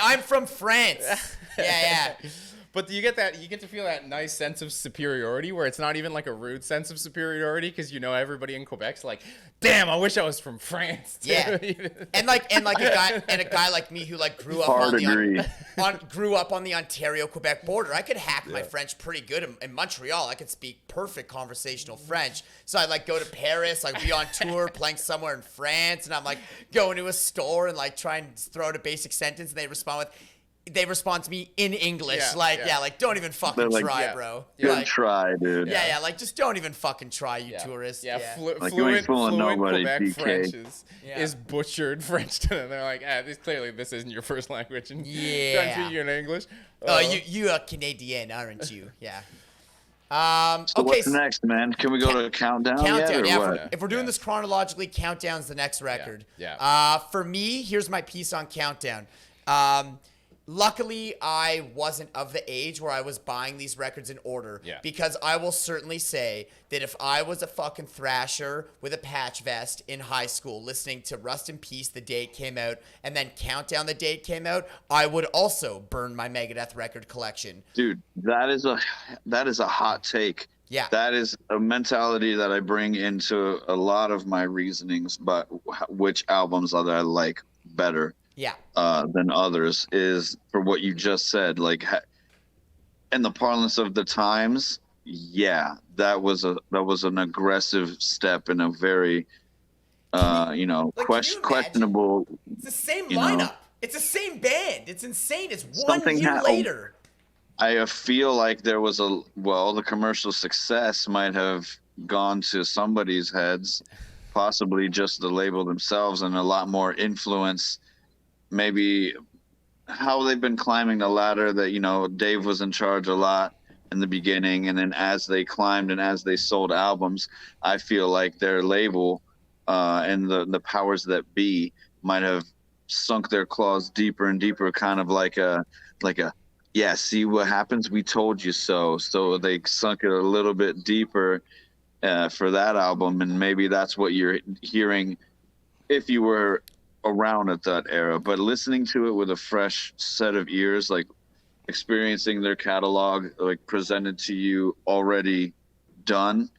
I'm from France. Yeah. But you get to feel that nice sense of superiority where it's not even like a rude sense of superiority because everybody in Quebec's like, damn, I wish I was from France too. Yeah, and a guy like me who like grew up on the Ontario-Quebec border. I could hack my French pretty good in Montreal. I could speak perfect conversational French. So I'd like go to Paris, like be on tour, playing somewhere in France, and I'm like going to a store and like try and throw out a basic sentence, and they respond to me in English, like don't even fucking try, bro. Good try, dude. Yeah, like just don't even fucking try, you tourist. Yeah, like fluent nobody, Quebec DK. French is butchered French to them. They're like, this isn't your first language, and trying to speak you in English. You are Canadian, aren't you? Yeah. So what's next, man? Can we go to countdown yet, or what? If we're doing this chronologically, Countdown's the next record. Yeah. For me, here's my piece on Countdown. Luckily, I wasn't of the age where I was buying these records in order. Yeah. Because I will certainly say that if I was a fucking thrasher with a patch vest in high school listening to Rust in Peace the day it came out and then Countdown the day it came out, I would also burn my Megadeth record collection. Dude, that is a hot take. Yeah. That is a mentality that I bring into a lot of my reasonings, but which albums that I like better. Yeah. Than others is for what you just said. Like, in the parlance of the times, that was an aggressive step in a very, questionable. It's the same lineup. It's the same band. It's insane. It's 1 year later. I feel like there was the commercial success might have gone to somebody's heads, possibly just the label themselves, and a lot more influence. Maybe how they've been climbing the ladder that, Dave was in charge a lot in the beginning. And then as they climbed and as they sold albums, I feel like their label and the powers that be might have sunk their claws deeper and deeper, kind of like a, see what happens? We told you so. So they sunk it a little bit deeper for that album. And maybe that's what you're hearing if you were around at that era, but listening to it with a fresh set of ears, like experiencing their catalog like presented to you already done,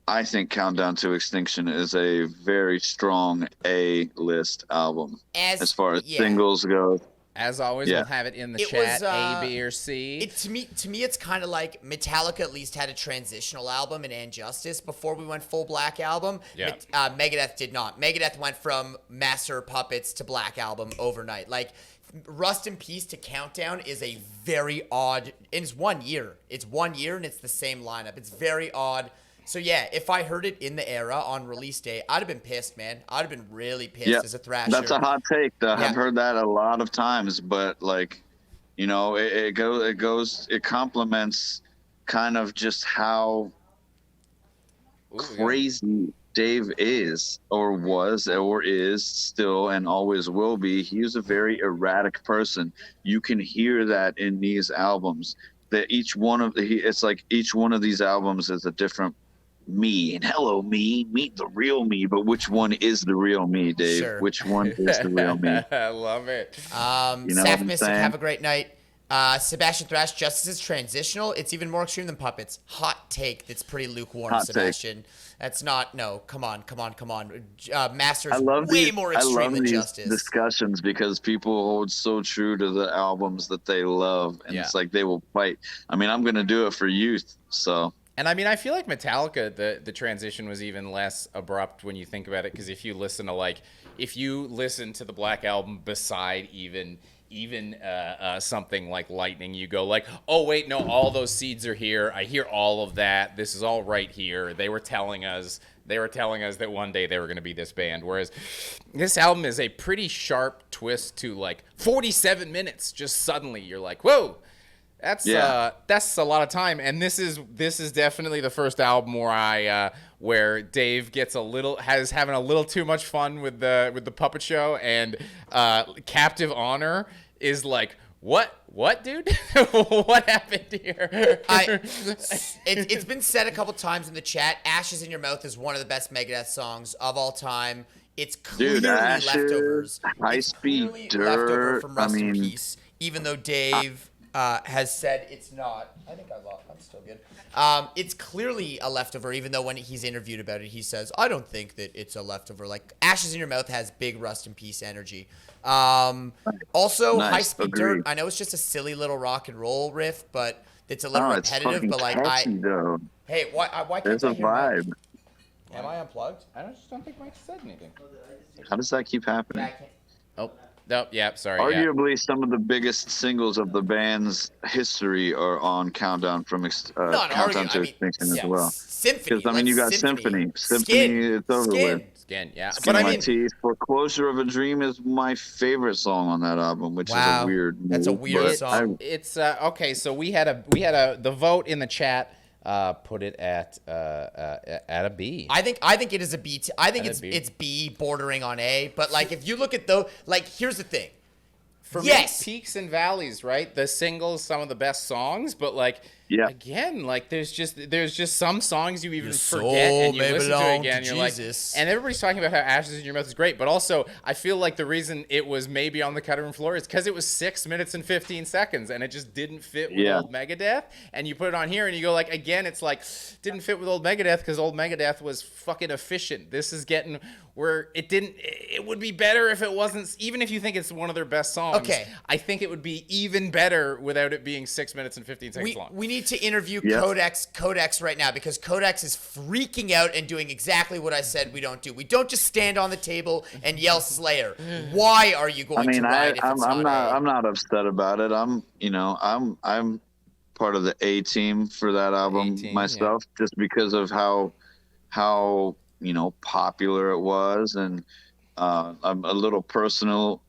I think Countdown to Extinction is a very strong A-list album as far as singles go. As always, we'll have it in the chat, A, B, or C. To me, it's kind of like Metallica at least had a transitional album in And Justice before we went full Black Album. Yeah. Megadeth did not. Megadeth went from Master of Puppets to Black Album overnight. Like, Rust in Peace to Countdown is a very odd... It's 1 year. It's 1 year, and it's the same lineup. It's very odd. So, yeah, if I heard it in the era on release day, I'd have been pissed, man. I'd have been really pissed as a thrasher. That's a hot take, though. I've heard that a lot of times, but, like, you know, it complements kind of just how crazy Dave is, or was, or is still, and always will be. He's a very erratic person. You can hear that in these albums. That each one of it's like each one of these albums is a different me, and hello me, meet the real me. But which one is the real me, Dave? Sure. Which one is the real me? I love it. You know Saf Mystic, have a great night. Sebastian Thrash, Justice is transitional. It's even more extreme than Puppets. Hot take. That's pretty lukewarm, Hot Sebastian. That's not. No, come on. Master's way more extreme than Justice. Discussions because people hold so true to the albums that they love, and it's like they will fight. I mean, I'm gonna do it for youth, so. And I mean, I feel like Metallica, the transition was even less abrupt when you think about it, because if you listen to the Black Album beside even something like Lightning, you go like, oh wait, no, all those seeds are here. I hear all of that. This is all right here. They were telling us that one day they were going to be this band. Whereas this album is a pretty sharp twist to like 47 minutes. Just suddenly you're like, whoa. That's a lot of time, and this is definitely the first album where Dave gets having a little too much fun with the puppet show, and Captive Honor is like, what, dude? What happened here? It's been said a couple times in the chat. Ashes in Your Mouth is one of the best Megadeth songs of all time. It's clearly leftovers. High Speed Dirt. Leftover from Rust in Peace, even though Dave has said it's not. I think I lost. I'm still good. It's clearly a leftover, even though when he's interviewed about it, he says, I don't think that it's a leftover. Like, Ashes in Your Mouth has big Rust in Peace energy. Also, High Speed Dirt, I know it's just a silly little rock and roll riff, but it's a little repetitive. But like, hey, why can't There's I a hear vibe. Mike? Am I unplugged? I just don't think Mike said anything. How does that keep happening? Oh, yeah, sorry. Arguably, some of the biggest singles of the band's history are on Countdown to Extinction as well. Symphony. Because, I mean, you got Symphony. It's over with. Skin, yeah. Skin on My Teeth. Foreclosure of a Dream is my favorite song on that album, which is a weird move. That's a weird song. It's okay, so we had the vote in the chat. Put it at a B. I think it is a B. I think it's B bordering on A. But like, if you look at here's the thing. For me, peaks and valleys, right? The singles, some of the best songs, but like, again, like there's just some songs you even forget, and you listen to it again, you're like, and everybody's talking about how Ashes in Your Mouth is great, but also I feel like the reason it was maybe on the cutting room floor is because it was 6 minutes and 15 seconds, and it just didn't fit with old Megadeth, and you put it on here, and you go like, again, it's like, didn't fit with old Megadeth because old Megadeth was fucking efficient. This is getting where it would be better if it wasn't, even if you think it's one of their best songs. Okay. I think it would be even better without it being 6 minutes and 15 seconds long. We need to interview Codex right now, because Codex is freaking out and doing exactly what I said we don't do. We don't just stand on the table and yell Slayer. Why are you going to ride if it's I'm not upset about it. I'm part of the A team for that album myself, just because of how popular it was, and I'm a little personal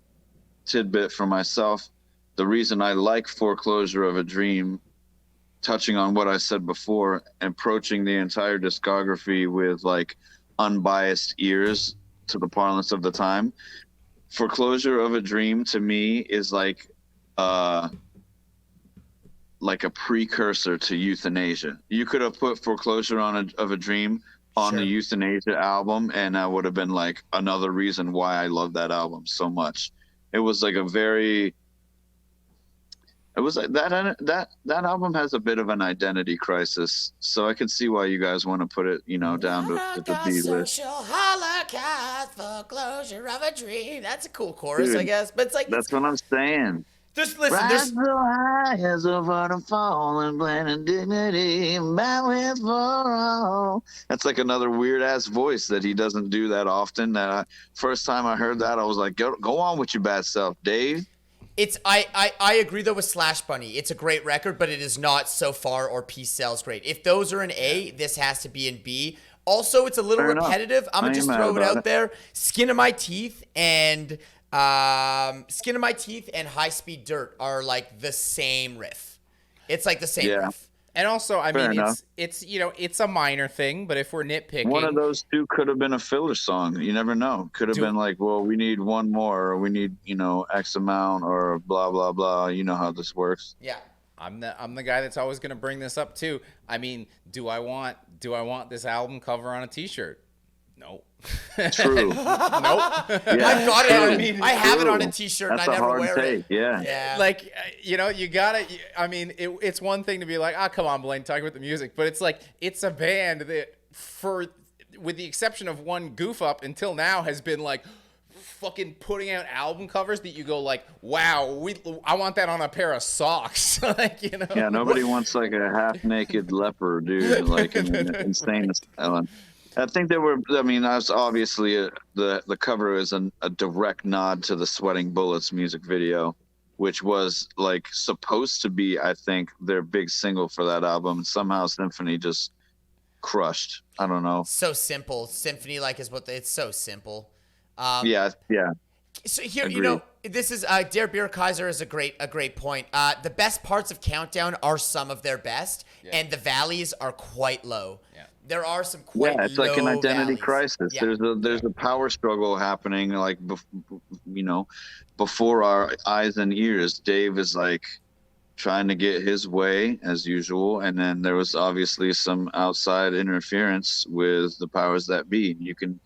tidbit for myself. The reason I like Foreclosure of a Dream, touching on what I said before, approaching the entire discography with like unbiased ears to the parlance of the time, Foreclosure of a Dream to me is like a precursor to Euthanasia. You could have put Foreclosure of a Dream on the Sure. Euthanasia album, and that would have been like another reason why I love that album so much. It was like a very, it was like that album has a bit of an identity crisis, so I can see why you guys want to put it, down to the B list. Social holocaust for closure of a dream. That's a cool chorus, I Dude, guess. But it's like that's what I'm saying. listen, Rise so high as a waterfall and blending dignity, bow with for all. That's like another weird ass voice that he doesn't do that often. First time I heard that, I was like, go on with your bad self, Dave. it's I agree though with Slash Bunny. It's a great record, but it is not So Far or Peace Sells great. If those are an A, this has to be in B. Also, it's a little Fair enough. repetitive. I'm gonna I just ain't throw mad it about out there. Skin of My Teeth and High Speed Dirt are like the same riff. It's like the same Yeah. riff. And also, I Fair mean, enough. it's it's a minor thing, but if we're nitpicking, One of those two could have been a filler song. You never know. Could have been like, well, we need one more, or we need, X amount, or blah, blah, blah. You know how this works. Yeah. I'm the guy that's always going to bring this up too. I mean, do I want this album cover on a T-shirt? No. True. Nope. Yeah, I've got it. true. I mean, I have it on a True. T-shirt That's and I a never hard wear take. it. Yeah. Yeah. Like, you gotta, I mean, it's one thing to be like, come on, Blaine, talk about the music, but it's like, it's a band that, with the exception of one goof up until now, has been like fucking putting out album covers that you go like, wow, I want that on a pair of socks. Like, Yeah, nobody wants like a half-naked leper dude, like in an insane asylum. I think that's obviously the cover is a direct nod to the Sweating Bullets music video, which was like supposed to be, I think, their big single for that album. And somehow Symphony just crushed. I don't know. So simple. Symphony like is what it's so simple. Yeah. So here, Agreed. this is Der Beer Kaiser is a great point. The best parts of Countdown are some of their best, and the valleys are quite low. Yeah. There are some quite Yeah, it's like an low identity valleys. crisis. Yeah. There's a power struggle happening, like before our eyes and ears. Dave is like trying to get his way as usual, and then there was obviously some outside interference with the powers that be. You can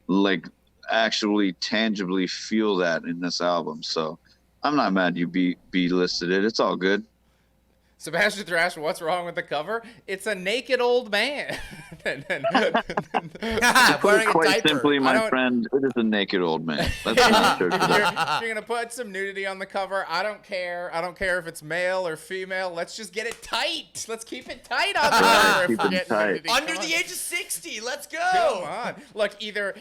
like actually tangibly feel that in this album. So I'm not mad you be listed it. It's all good. Sebastian Thrasher, what's wrong with the cover? It's a naked old man. Wearing a Quite diaper. simply, I my don't- friend, it is a naked old man. That's what my shirt If today. you're gonna put some nudity on the cover, I don't care. I don't care if it's male or female. Let's just get it tight. Let's keep it tight on the cover. If keep we're it getting tight. nudity. Under Come the on. age of 60. Let's Come go. on. Look, either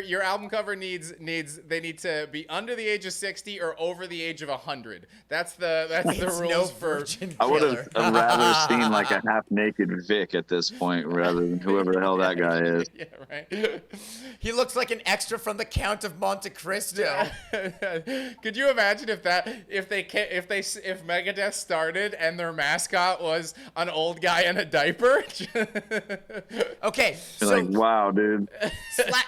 your album cover needs they need to be under the age of 60 or over the age of 100. That's the It's rules no for. virgin I would killer. have rather seen like a half-naked Vic at this point rather than whoever the hell that guy is. Yeah, right. He looks like an extra from the Count of Monte Cristo. Could you imagine if Megadeth started and their mascot was an old guy in a diaper? Okay, You're so like, wow, dude.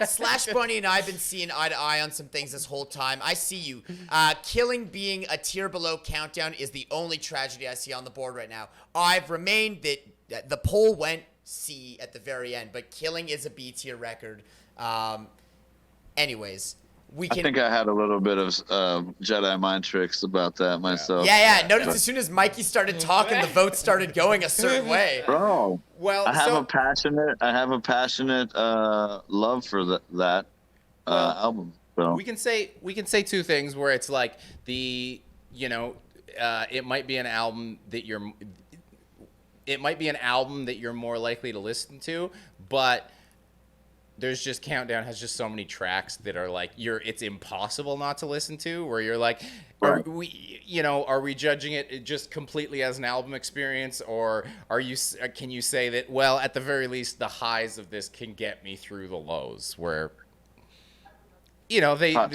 Slash Bunny and I have been seeing eye to eye on some things this whole time. I see you. Killing being a tier below Countdown is the only tragedy I see on the board right now. I've remained that the poll went C at the very end, but Killing is a B tier record. Anyways, we I can. think I had a little bit of Jedi mind tricks about that myself. Yeah. Notice as soon as Mikey started talking, the vote started going a certain way. Bro, Well, I have so- a passionate love for that album. So we can say two things where it's like it might be an album that you're more likely to listen to, but there's just Countdown has just so many tracks that are like it's impossible not to listen to, where you're like, are Right. we judging it just completely as an album experience, or can you say that, well, at the very least the highs of this can get me through the lows, where Hot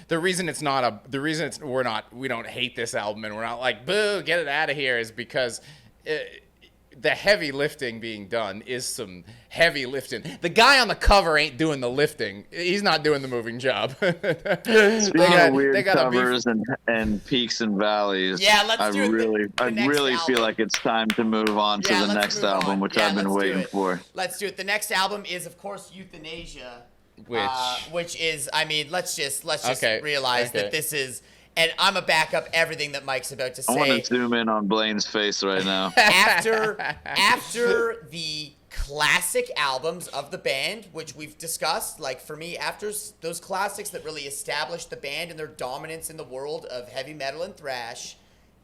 the reason we don't hate this album and we're not like, boo, get it out of here, is because the heavy lifting being done is some heavy lifting. The guy on the cover ain't doing the lifting. He's not doing the moving job. Speaking of weird covers and peaks and valleys, yeah, let's I do it. I really feel like it's time to move on to the next album, which I've been waiting for. Let's do it. The next album is, of course, Euthanasia, which is, I mean, let's just realize that this is. And I'm going to back up everything that Mike's about to say. I want to zoom in on Blaine's face right now. After the classic albums of the band, which we've discussed, like for me, after those classics that really established the band and their dominance in the world of heavy metal and thrash,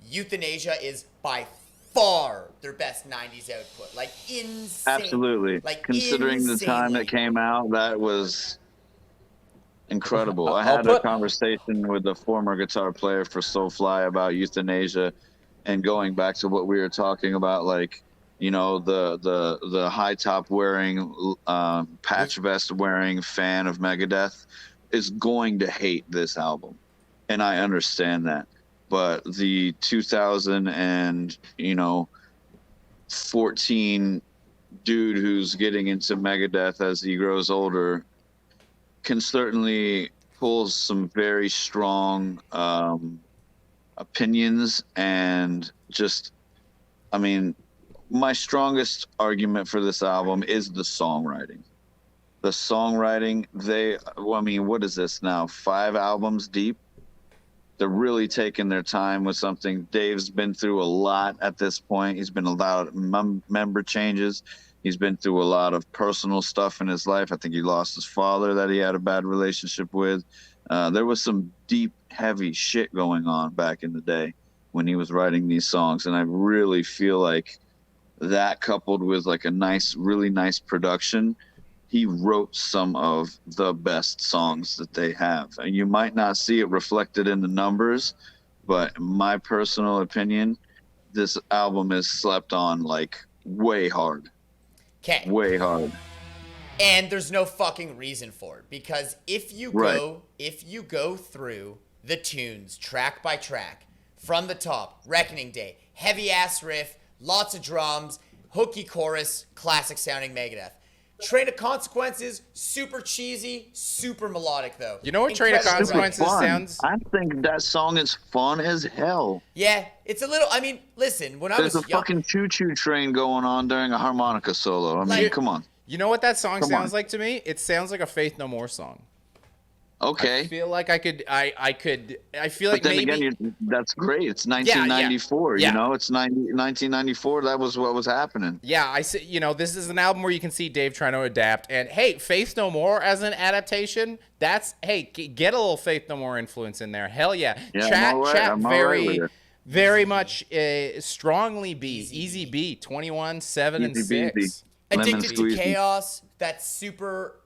Euthanasia is by far their best 90s output. Like, insane. Absolutely. Like, considering the time it came out, that was... incredible. I had a conversation with a former guitar player for Soulfly about Euthanasia, and going back to what we were talking about, like, you know, the high top wearing, patch vest wearing fan of Megadeth is going to hate this album, and I understand that. But the 2014 dude who's getting into Megadeth as he grows older can certainly pull some very strong opinions, and just, I mean, my strongest argument for this album is the songwriting. The songwriting, I mean, what is this now? 5 albums deep? They're really taking their time with something. Dave's been through a lot at this point. He's been a lot of member changes. He's been through a lot of personal stuff in his life. I think he lost his father that he had a bad relationship with. There was some deep, heavy shit going on back in the day when he was writing these songs. And I really feel like that, coupled with like a nice, really nice production, he wrote some of the best songs that they have. And you might not see it reflected in the numbers, but in my personal opinion, this album is slept on like way hard. Okay. Way hard. And there's no fucking reason for it, because if you go through the tunes track by track from the top, Reckoning Day, heavy ass riff, lots of drums, hooky chorus, classic sounding Megadeth. Train of Consequences, super cheesy, super melodic though. You know what Train of Consequences sounds? I think that song is fun as hell. Yeah, it's a little, I mean, listen, when I was There's a fucking choo-choo train going on during a harmonica solo. I mean, come on. You know what that song sounds like to me? It sounds like a Faith No More song. Okay. I feel like I feel like but then maybe... again, that's great. It's 1994, you know? It's 1994. That was what was happening. Yeah, I see. You know, this is an album where you can see Dave trying to adapt. And, hey, Faith No More as an adaptation, that's, hey, get a little Faith No More influence in there. Hell yeah. Chat very much strongly B. Easy B, 21, 7, and 6. Addicted to Chaos, that super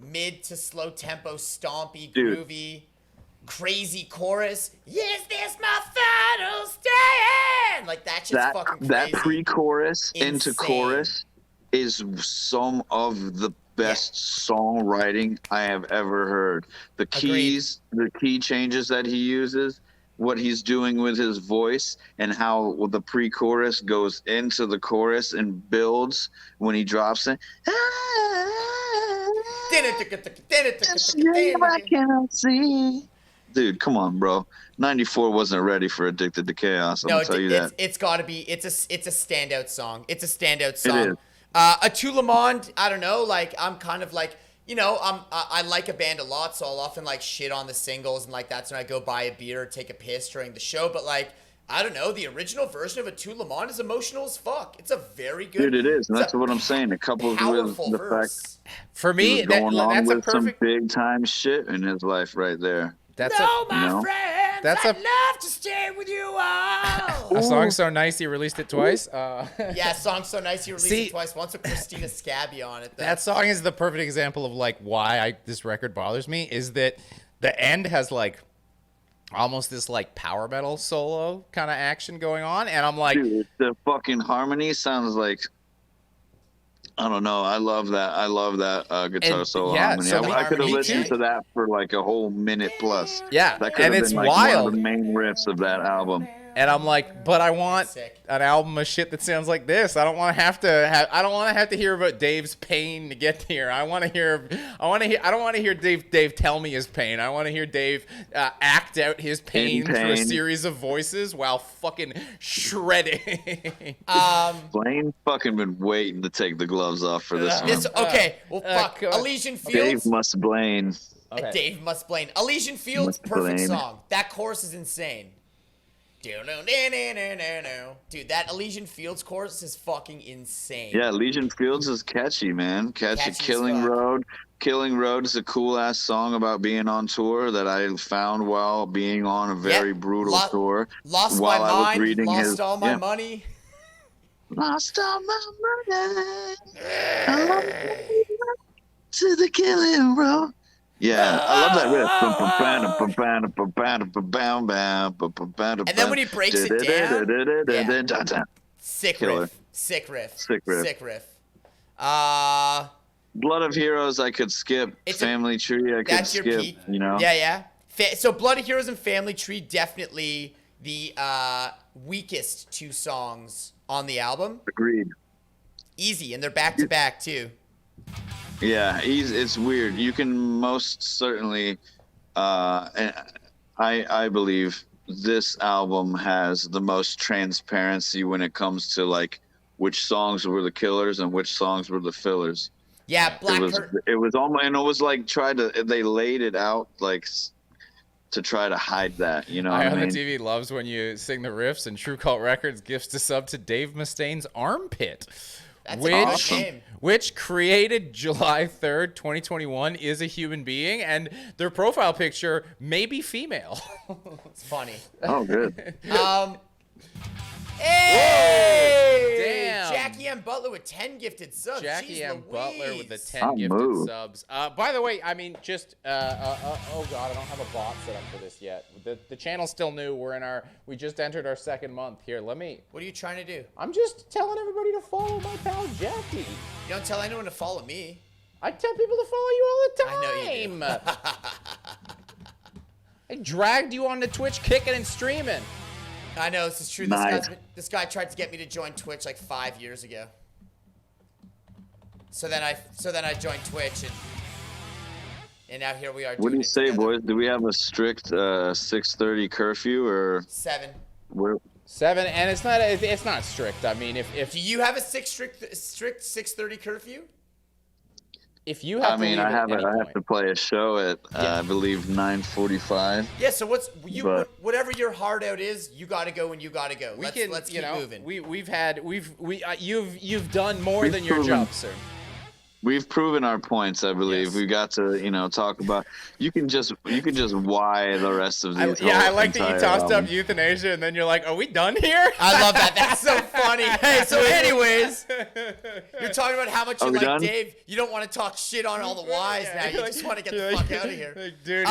mid to slow tempo, stompy, groovy, crazy chorus. Is this my final stand? Like, that shit's fucking crazy. That pre-chorus into chorus is some of the best songwriting I have ever heard. The keys, the key changes that he uses, what he's doing with his voice, and how the pre-chorus goes into the chorus and builds when he drops it. I cannot see. Dude, come on, bro. 94 wasn't ready for Addicted to Chaos. I'm gonna tell you that. It's gotta be. It's a standout song. It's a standout song. It is. A Tout Le Monde, I don't know. Like, I'm kind of like, you know, I like a band a lot, so I'll often like shit on the singles, and like that's when I go buy a beer or take a piss during the show. But like, I don't know, the original version of A Tout Le Monde is emotional as fuck. It's a very good. Dude, it is, and that's what I'm saying. It couples with the fact for me that's a perfect some big time shit in his life right there. That's friends, I'd love to stay with you all. A song so nice he released it twice. Yeah, song so nice he released it twice. Once with Christina Scabby on it. Though. That song is the perfect example of like why this record bothers me. Is that the end has like almost this like power metal solo kind of action going on, and I'm like, dude, the fucking harmony sounds like. I don't know. I love that guitar solo harmony. So I could have listened to that for like a whole minute plus. Yeah, that could have been like wild. One of the main riffs of that album. And I'm like, but I want an album of shit that sounds like this. I don't want to have to hear about Dave's pain to get here. I don't want to hear Dave tell me his pain. I want to hear Dave act out his pain through a series of voices while fucking shredding. Blaine fucking been waiting to take the gloves off for this one. Okay, well, fuck. Elysian Fields. Dave must Blaine. Okay. Dave must Blaine. Elysian Fields, perfect song. That chorus is insane. Dude, that Elysian Fields chorus is fucking insane. Yeah, Elysian Fields is catchy, man. Catchy. Killing Road. Killing Road is a cool ass song about being on tour that I found while being on a very brutal tour. Lost my mind. Lost all my money. Lost all my money. To the killing road. Yeah, I love that riff. And then when he breaks it down, sick riff. Blood of Heroes, I could skip. Family Tree, I could skip. Peak. You know. Yeah. So Blood of Heroes and Family Tree definitely the weakest two songs on the album. Agreed. Easy, and they're back to back too. Yeah, it's weird. You can most certainly, I believe this album has the most transparency when it comes to like which songs were the killers and which songs were the fillers. Yeah, It was almost, and it was like they laid it out like to try to hide that, you know. The TV loves when you sing the riffs, and True Cult Records gifts a sub to Dave Mustaine's Armpit. That's which created July 3rd, 2021, is a human being, and their profile picture may be female. It's funny. Oh, good. Hey! Damn. Jackie M. Butler with 10 gifted subs. Jackie M. Butler with the 10 gifted subs. By the way, I mean, just, oh God, I don't have a bot set up for this yet. The channel's still new. We just entered our second month. Here, let me. What are you trying to do? I'm just telling everybody to follow my pal Jackie. You don't tell anyone to follow me. I tell people to follow you all the time. I know you do. I dragged you onto Twitch kicking and streaming. I know, this is true. This guy tried to get me to join Twitch like 5 years ago. So then I joined Twitch, and now here we are. What do you say, boys? Do we have a strict 6:30 curfew or 7? 7, and it's not strict. I mean, if do you have a strict 6:30 curfew? If you have, I have to play a show at I believe 9:45. Yeah. So whatever your hard out is, you got to go when you got to go. Let's keep moving. You've done more than your job, sir. We've proven our points, I believe. Yes. We got to, talk about. You can just why the rest of these. I like that you tossed up euthanasia, and then you're like, "Are we done here?" I love that. That's so funny. Hey, so anyways, you're talking about how much you like done? Dave. You don't want to talk shit on all the whys now. You just want to get the fuck out of here, dude.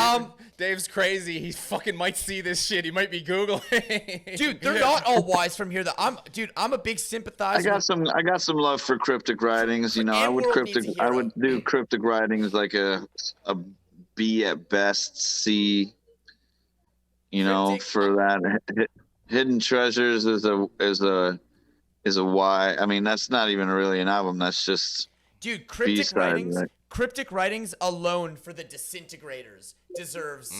Dave's crazy. He fucking might see this shit. He might be Googling. Dude, they're not all wise from here. I'm a big sympathizer. I got some love for cryptic writings. I would do cryptic writings like a B at best, C. For that. Hidden Treasures is a Y. I mean, that's not even really an album. That's just cryptic B-side, writings. right? Cryptic writings alone for the Disintegrators deserves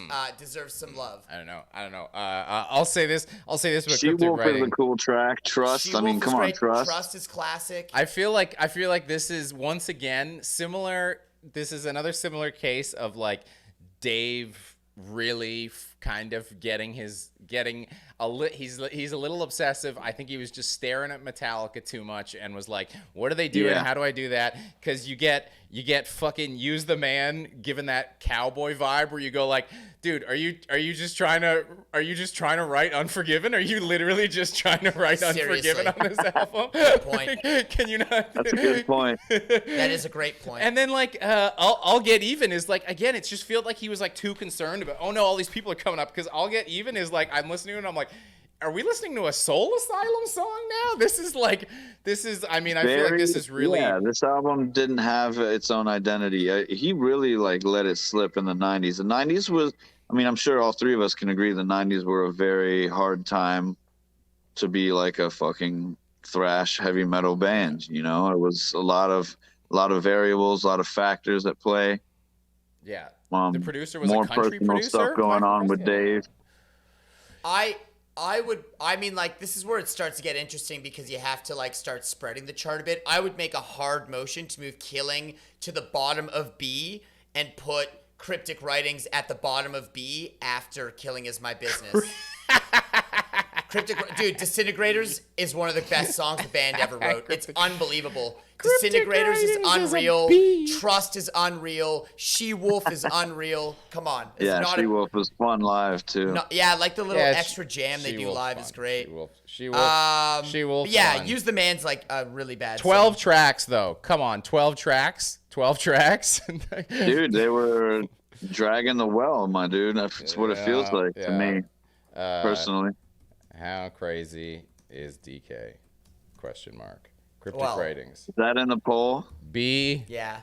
some love. I don't know. I'll say this with She cryptic Wolf writing. is a cool track. Trust. She-Wolf come on, great. Trust. Trust is classic. I feel like this is once again similar. This is another similar case of like Dave really kind of he's a little obsessive. I think he was just staring at Metallica too much and was like, what are they doing? Yeah. How do I do that? Because you get fucking Use the Man given that cowboy vibe where you go like, dude, are you just trying to write Unforgiven? Are you literally just trying to write Unforgiven on this album? Good point. Can you not? That's a good point. That is a great point. And then like I'll Get Even is like, again, it's just feel like he was like too concerned about, oh no, all these people are coming up, because I'll Get Even is like, I'm listening to it and I'm like, are we listening to a Soul Asylum song now? I feel like this is really... Yeah, this album didn't have its own identity. He really let it slip in the 90s. The 90s was, I'm sure all three of us can agree the 90s were a very hard time to be like a fucking thrash heavy metal band. You know, it was a lot of variables, a lot of factors at play. Yeah. The producer was more a country personal producer. stuff going on with Dave. I mean, like, this is where it starts to get interesting because you have to, like, start spreading the chart a bit. I would make a hard motion to move Killing to the bottom of B and put Cryptic Writings at the bottom of B after Killing Is My Business. Dude, Disintegrators is one of the best songs the band ever wrote. It's unbelievable. Disintegrators is unreal. Trust is unreal. She-Wolf is unreal. Come on. She-Wolf was fun live, too. Yeah, like the little extra jam they do live is great. She-Wolf. Yeah, fun. Use the Man's like a really bad 12 song. tracks, though. Come on, 12 tracks. 12 tracks. Dude, they were dragging the well, my dude. That's what it feels like to me, personally. How crazy is DK? Question mark. Cryptic Writings. Is that in the poll? B. Yeah.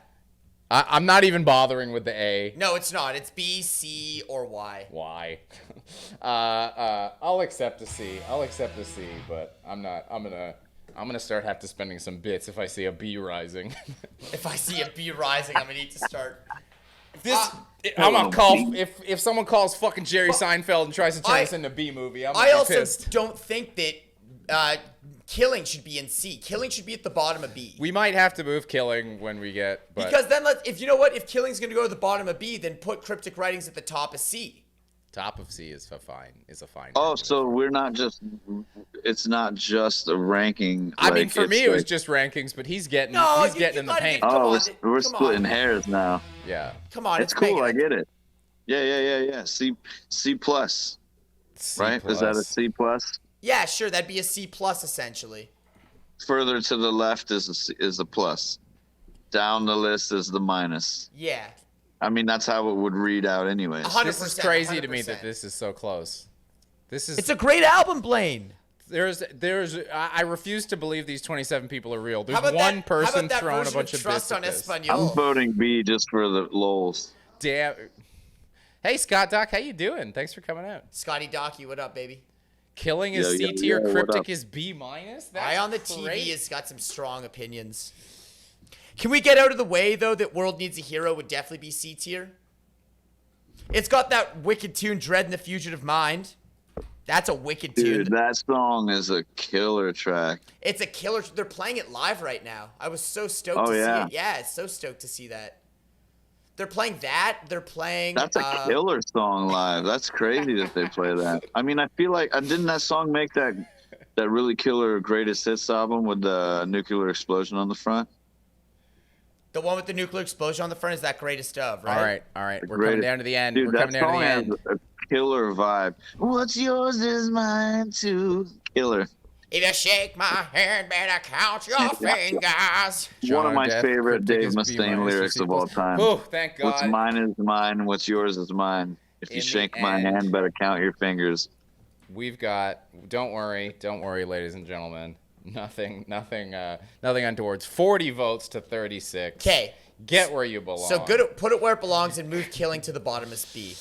I'm not even bothering with the A. No, it's not. It's B, C, or Y. Y. I'll accept a C. But I'm not. I'm gonna start have to spending some bits if I see a B rising. If I see a B rising, I'm gonna need to start. I'm gonna call if someone calls fucking Jerry Seinfeld and tries to turn this into a B movie. I also pissed. Don't think that Killing should be in C. Killing should be at the bottom of B. We might have to move Killing when we get. But because then if Killing's gonna go to the bottom of B, then put Cryptic Writings at the top of C. Top of C is a fine. Oh, so we're not just. It's not just a ranking. I mean, for me, it was just rankings, but he's getting in the paint. We're splitting hairs now. Yeah. Come on, it's cool. Megadeth. I get it. Yeah. C plus. Right? Is that a C plus? Yeah, sure. That'd be a C plus essentially. Further to the left is a plus. Down the list is the minus. Yeah. I mean, that's how it would read out anyways. 100%, this is crazy 100%. To me that this is so close. It's a great album, Blaine. I refuse to believe these 27 people are real. There's one person throwing a bunch of bits at this. I'm voting B just for the lols. Damn. Hey, Scott Doc, how you doing? Thanks for coming out. Scotty Docky, what up, baby? Killing is C tier, Cryptic is B minus. Eye on the TV has got some strong opinions. Can we get out of the way, though, that World Needs a Hero would definitely be C tier? It's got that wicked tune, Dread in the Fugitive Mind. That's a wicked tune. Dude, that song is a killer track. It's a killer. They're playing it live right now. I was so stoked to see it. Yeah, so stoked to see that. They're playing that. They're playing... That's a killer song live. That's crazy that they play that. I mean, I feel like... didn't that song make that really killer Greatest Hits album with the nuclear explosion on the front? The one with the nuclear explosion on the front is that Greatest Of, right? All right. We're coming down to the end. Dude, We're coming down to the end. Has a killer vibe. What's yours is mine too. Killer. If you shake my hand, better count your fingers. One of my favorite Dave Mustaine lyrics of all time. Oh, thank God. What's mine is mine. What's yours is mine. If you shake my hand, better count your fingers. We've got. Don't worry, ladies and gentlemen. Nothing untowards. 40 votes to 36. Okay. Get where you belong. So put it where it belongs and move Killing to the bottom of B.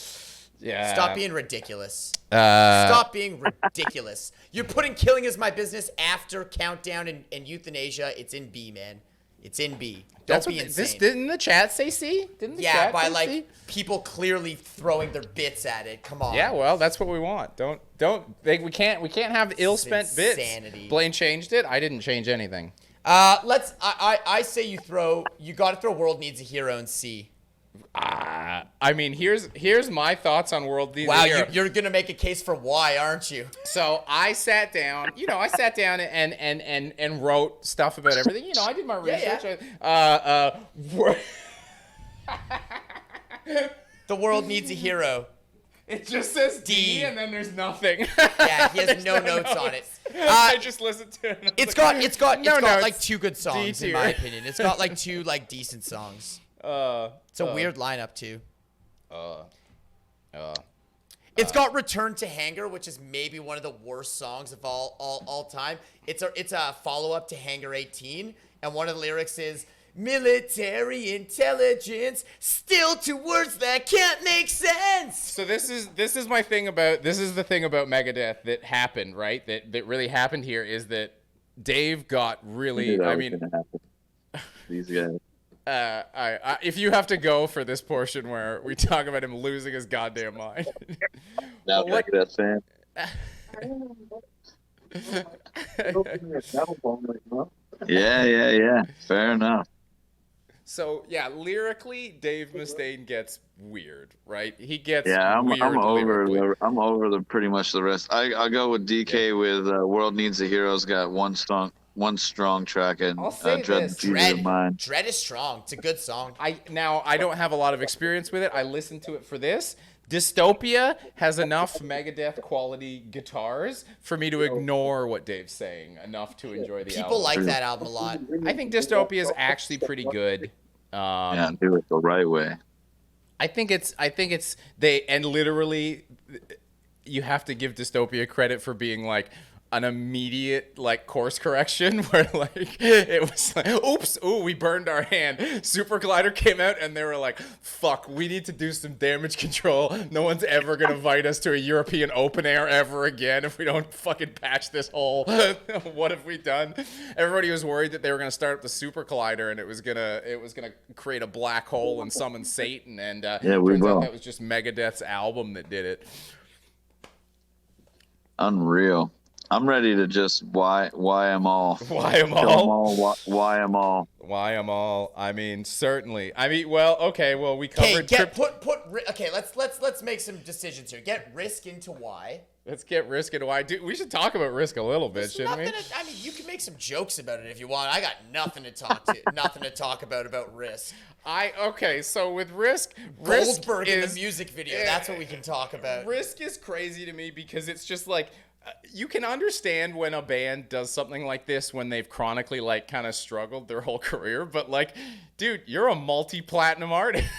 Yeah. Stop being ridiculous. Stop being ridiculous. You're putting Killing Is My Business after Countdown and Euthanasia. It's in B, man. It's in B. Don't be insane. Didn't the chat say C? Yeah, by like C? People clearly throwing their bits at it. Come on. Yeah, well, that's what we want. We can't have ill-spent bits. Blaine changed it. I didn't change anything. I say you got to throw World Needs a Hero in C. I mean, here's my thoughts on World Needs a Hero. Wow, you're gonna make a case for why, aren't you? So I sat down, and wrote stuff about everything. I did my research. Yeah. The World Needs a Hero. It just says D, and then there's nothing. Yeah, he has no notes on it. I just listened to it. It's got like two good songs in my opinion. It's got like two like decent songs. It's a weird lineup too. It's got Return to Hangar, which is maybe one of the worst songs of all time. It's a follow up to Hangar 18, and one of the lyrics is military intelligence, still to words that can't make sense. So this is the thing about Megadeth that happened, right? That really happened here is that Dave got really. I mean, these guys. If you have to go for this portion where we talk about him losing his goddamn mind. Now Megadeth fan. Yeah. Fair enough. So yeah, lyrically, Dave Mustaine gets weird, right? He gets I'm weird I'm over the pretty much the rest. I'll go with DK with World Needs a Hero's got one strong track, and I'll say this. Dread is strong. It's a good song. I don't have a lot of experience with it. I listened to it for this. Dystopia has enough Megadeth quality guitars for me to ignore what Dave's saying enough to enjoy the album. People like that album a lot. I think Dystopia is actually pretty good. Yeah, do it the right way. I think it's literally you have to give Dystopia credit for being like an immediate like course correction where like it was like, oops, we burned our hand. Super Collider came out and they were like, fuck, we need to do some damage control. No one's ever gonna invite us to a European open air ever again if we don't fucking patch this hole. What have we done? Everybody was worried that they were gonna start up the Super Collider and it was gonna create a black hole and summon Satan, and turns out that was just Megadeth's album that did it. Unreal. I'm ready to just why them all. Why them all? Why them all? Why them all? I mean, certainly. I mean, well, okay. Well, we covered. Okay, let's make some decisions here. Get Risk into why. Let's get Risk into why. Dude, we should talk about Risk a little bit, shouldn't we? I mean, you can make some jokes about it if you want. I got nothing to talk about Risk. Okay, so with Risk Goldberg in the music video. That's what we can talk about. Risk is crazy to me because it's just like. You can understand when a band does something like this when they've chronically like kind of struggled their whole career, but like, dude, you're a multi-platinum artist.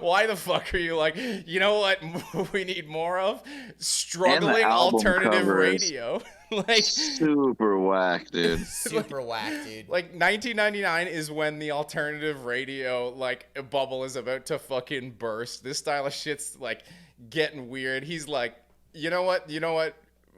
Why the fuck are you like, you know what we need more of? Struggling alternative radio. Like super whack, dude. Super whack, dude. Like 1999 is when the alternative radio like bubble is about to fucking burst. This style of shit's like getting weird. He's like, you know what?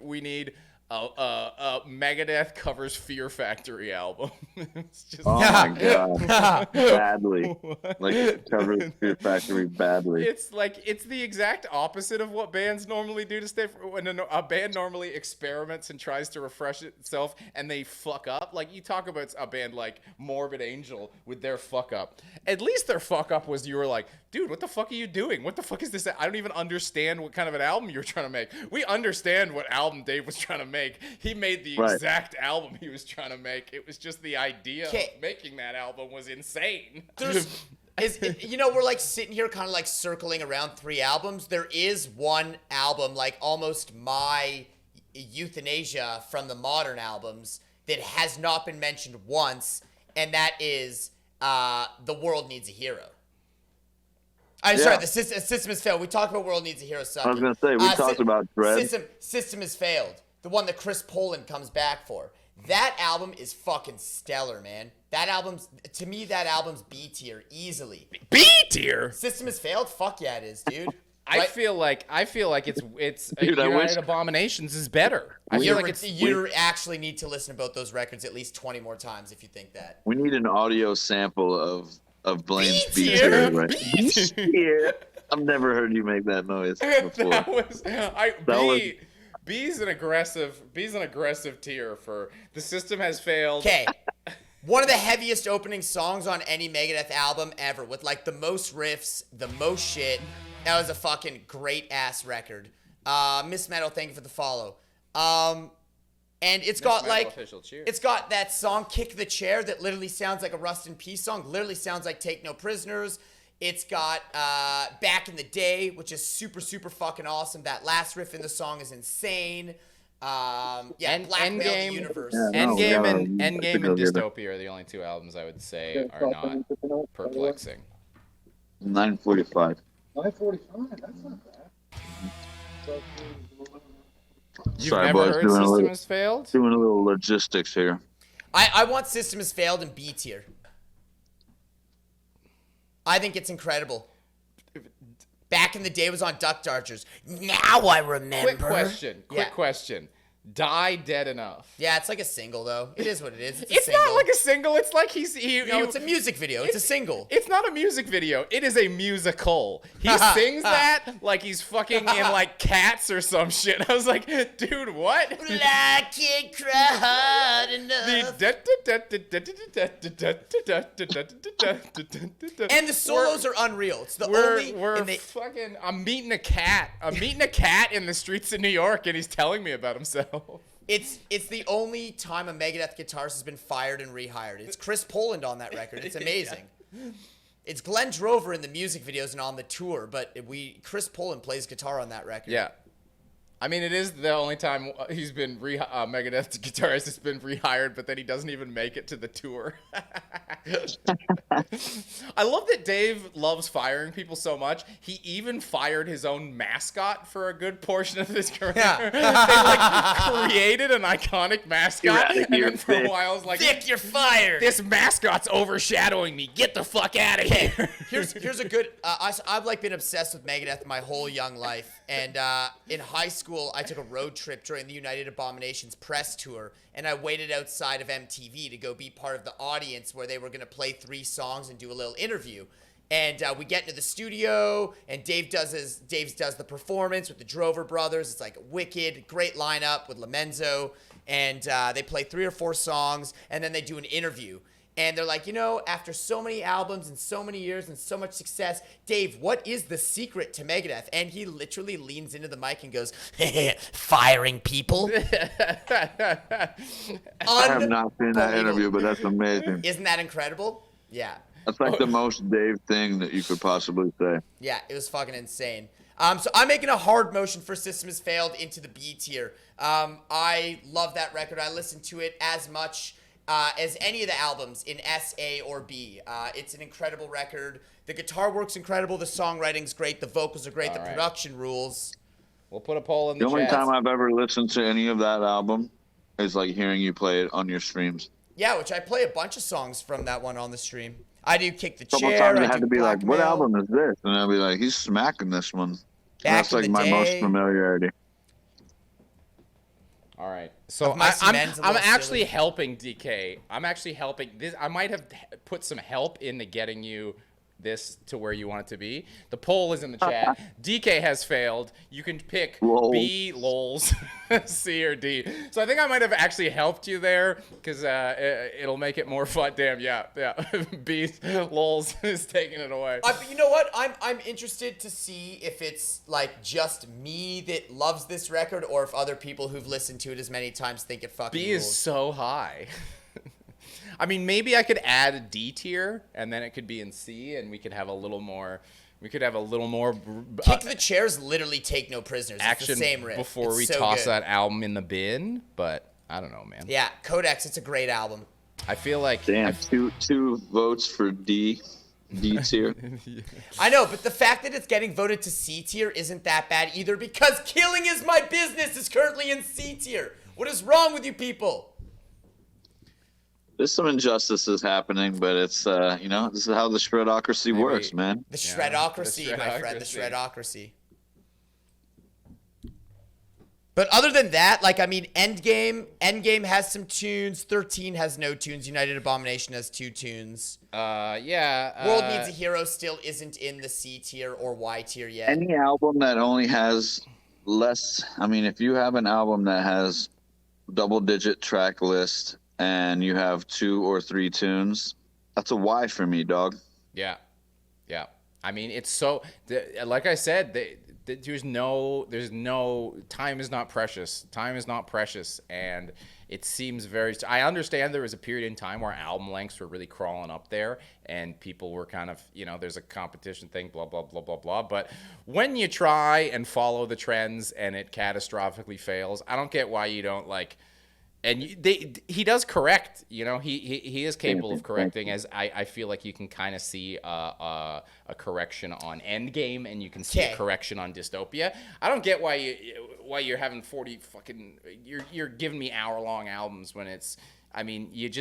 We need a Megadeth covers Fear Factory album. It's just my god, badly. Like covers Fear Factory badly. It's like it's the exact opposite of what bands normally do to stay. When a band normally experiments and tries to refresh itself, and they fuck up. Like you talk about a band like Morbid Angel with their fuck up. At least their fuck up was you were like, dude, what the fuck are you doing? What the fuck is this? I don't even understand what kind of an album you're trying to make. We understand what album Dave was trying to make. He made the exact album he was trying to make. It was just the idea of making that album was insane. We're like sitting here kind of like circling around 3 albums. There is one album, like almost my euthanasia from the modern albums, that has not been mentioned once, and that is The World Needs a Hero. Sorry, the system has failed. We talked about World Needs a Hero. I was going to say, we talked about Dread. System has failed. The one that Chris Poland comes back for. That album is fucking stellar, man. That album's B tier easily. B tier? System has failed? Fuck yeah, it is, dude. I feel like it's dude, United Abominations is better. You actually need to listen about those records at least 20 more times if you think that. We need an audio sample of Blaine's B tier, right? B tier. I've never heard you make that noise before. B's an aggressive tier for the system has failed. Okay. One of the heaviest opening songs on any Megadeth album ever, with like the most riffs, the most shit. That was a fucking great ass record. Miss Metal, thank you for the follow. And it's got that song Kick the Chair that literally sounds like a Rust in Peace song, literally sounds like Take No Prisoners. It's got Back in the Day, which is super, super fucking awesome. That last riff in the song is insane. Blackmail the Universe. Endgame and Dystopia are the only 2 albums I would say are not perplexing. 9:45. 9:45, that's not bad. You've never heard System Has Failed? Doing a little logistics here. I want System Has Failed in B tier. I think it's incredible. Back in the day, it was on Duck Dodgers. Now I remember. Quick question. Die Dead Enough. Yeah, it's like a single, though. It is what it is. It's not like a single. It's like No, it's a music video. It's a single. It's not a music video. It is a musical. He sings that like he's fucking in like Cats or some shit. I was like, dude, what? I can't cry hard enough. And the solos are unreal. It's the only. Fucking. I'm meeting a cat. I'm meeting a cat in the streets of New York, and he's telling me about himself. It's the only time a Megadeth guitarist has been fired and rehired. It's Chris Poland on that record. It's amazing. It's Glenn Drover in the music videos and on the tour, but Chris Poland plays guitar on that record. Yeah. I mean, it is the only time he's been Megadeth's guitarist has been rehired, but then he doesn't even make it to the tour. I love that Dave loves firing people so much. He even fired his own mascot for a good portion of his career. Yeah. They like created an iconic mascot, and then for a while, I was like, Vic, you're fired. This mascot's overshadowing me. Get the fuck out of here. Here's a good. I've like been obsessed with Megadeth my whole young life, and in high school I took a road trip during the United Abominations press tour, and I waited outside of MTV to go be part of the audience where they were going to play 3 songs and do a little interview. And we get into the studio, and Dave does the performance with the Drover brothers. It's like wicked, great lineup with Lamenzo, and they play 3 or 4 songs, and then they do an interview. And they're like, after so many albums and so many years and so much success, Dave, what is the secret to Megadeth? And he literally leans into the mic and goes, firing people. I have not seen that interview, but that's amazing. Isn't that incredible? Yeah. That's like the most Dave thing that you could possibly say. Yeah, it was fucking insane. So I'm making a hard motion for System Has Failed into the B tier. I love that record. I listen to it as much as any of the albums in S, A, or B. It's an incredible record. The guitar work's incredible. The songwriting's great. The vocals are great. The production rules. We'll put a poll in the chat. The only chat. time I've ever listened to any of that album is like hearing you play it on your streams. Yeah, which I play a bunch of songs from that one on the stream. I do Kick the Chair. A couple times I had to be like, what album is this? And I'll be like, he's smacking this one. That's like my most familiarity. All right, so I'm actually helping DK. I'm actually helping this. I might have put some help into getting you this to where you want it to be. The poll is in the chat. DK has failed. You can pick B, lols, C, or D. So I think I might have actually helped you there because it'll make it more fun. Damn, yeah. B, lols is taking it away. You know what? I'm interested to see if it's like just me that loves this record or if other people who've listened to it as many times think it fucking B rules. Is so high. I mean, maybe I could add a D tier, and then it could be in C, and we could have a little more. Kick the Chairs literally take no prisoners. Action it's the same riff. Before we toss that album in the bin, but I don't know, man. Yeah, Codex. It's a great album. I feel like two votes for D tier. I know, but the fact that it's getting voted to C tier isn't that bad either because Killing Is My Business is currently in C tier. What is wrong with you people? There's some injustices happening, but it's, this is how the shredocracy works, man. The shredocracy, my friend, the shredocracy. But other than that, Endgame has some tunes. 13 has no tunes. United Abomination has 2 tunes. World Needs a Hero still isn't in the C tier or Y tier yet. Any album that only has less, if you have an album that has double-digit track list, and you have 2 or 3 tunes, that's a Y for me, dog. Yeah. I mean, it's so, like I said, there's no, time is not precious. Time is not precious, and it seems I understand there was a period in time where album lengths were really crawling up there, and people were kind of, there's a competition thing, blah, blah, blah, blah, blah. But when you try and follow the trends and it catastrophically fails, I don't get why you don't, and he does correct, he is capable of correcting, as I feel like you can kind of see a correction on Endgame, and you can see a correction on Dystopia. I don't get why you're having 40 fucking, you're giving me hour-long albums when it's, It's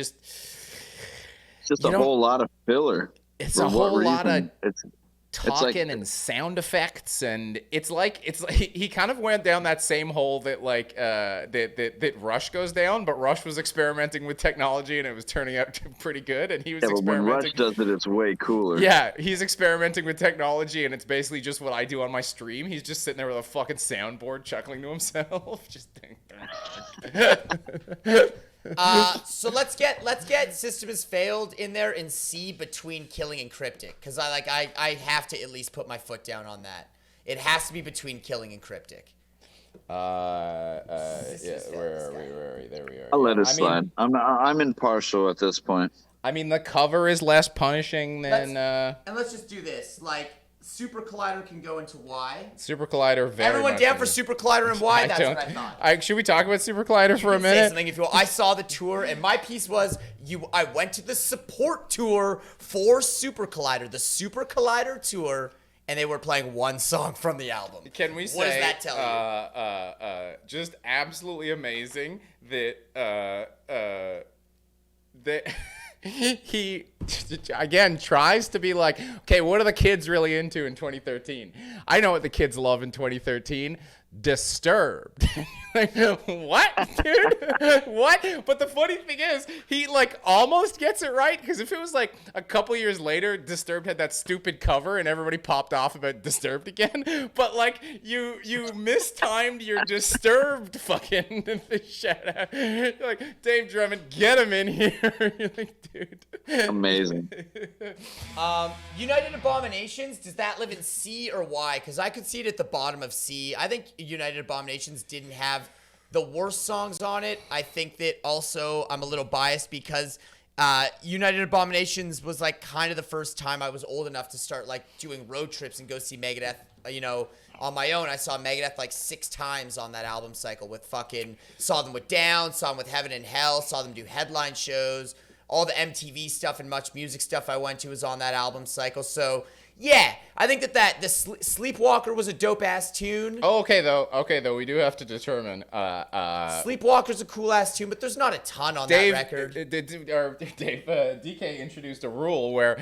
just a whole lot of filler. it's For a what whole lot of reason? It's talking and sound effects, and it's like he kind of went down that same hole that like that Rush goes down, but Rush was experimenting with technology and it was turning out pretty good, and he was yeah, but when Rush experimenting. does it, it's way cooler. Yeah, he's experimenting with technology, and it's basically just what I do on my stream. He's just sitting there with a fucking soundboard, chuckling to himself, just. So let's get System Has Failed in there in C between Killing and Cryptic, because I have to at least put my foot down on that. It has to be between Killing and Cryptic. Yeah, where are we? There we are. I'll let it I slide. mean, I'm impartial at this point. I mean, the cover is less punishing than And let's just do this. Like, Super Collider can go into Y. Super Collider. Very Everyone much down in for the- Super Collider and Y? That's don't- what I thought. Should we talk about Super Collider for a Say minute? something if you will. I saw the tour, and my piece was I went to the support tour for Super Collider, the Super Collider tour, and they were playing one song from the album. Can we say? What does that tell you? Just absolutely amazing that that he again tries to be like, okay, what are the kids really into in 2013? I know what the kids love in 2013. Disturbed. Like, what, dude? What? But the funny thing is, he like almost gets it right, because if it was like a couple years later, Disturbed had that stupid cover and everybody popped off about Disturbed again. But like you mistimed your Disturbed fucking shout out. You're like, Dave Drummond, get him in here. You're like, dude. Amazing. United Abominations, does that live in C or Y? Because I could see it at the bottom of C. I think United Abominations didn't have the worst songs on it. I think that also I'm a little biased because United Abominations was like kind of the first time I was old enough to start like doing road trips and go see Megadeth, on my own. I saw Megadeth like 6 times on that album cycle with saw them with Down, saw them with Heaven and Hell, saw them do headline shows. All the MTV stuff and Much Music stuff I went to was on that album cycle. So, yeah, I think that the Sleepwalker was a dope-ass tune. Oh, okay, though, we do have to determine. Sleepwalker's a cool-ass tune, but there's not a ton on that record. DK introduced a rule where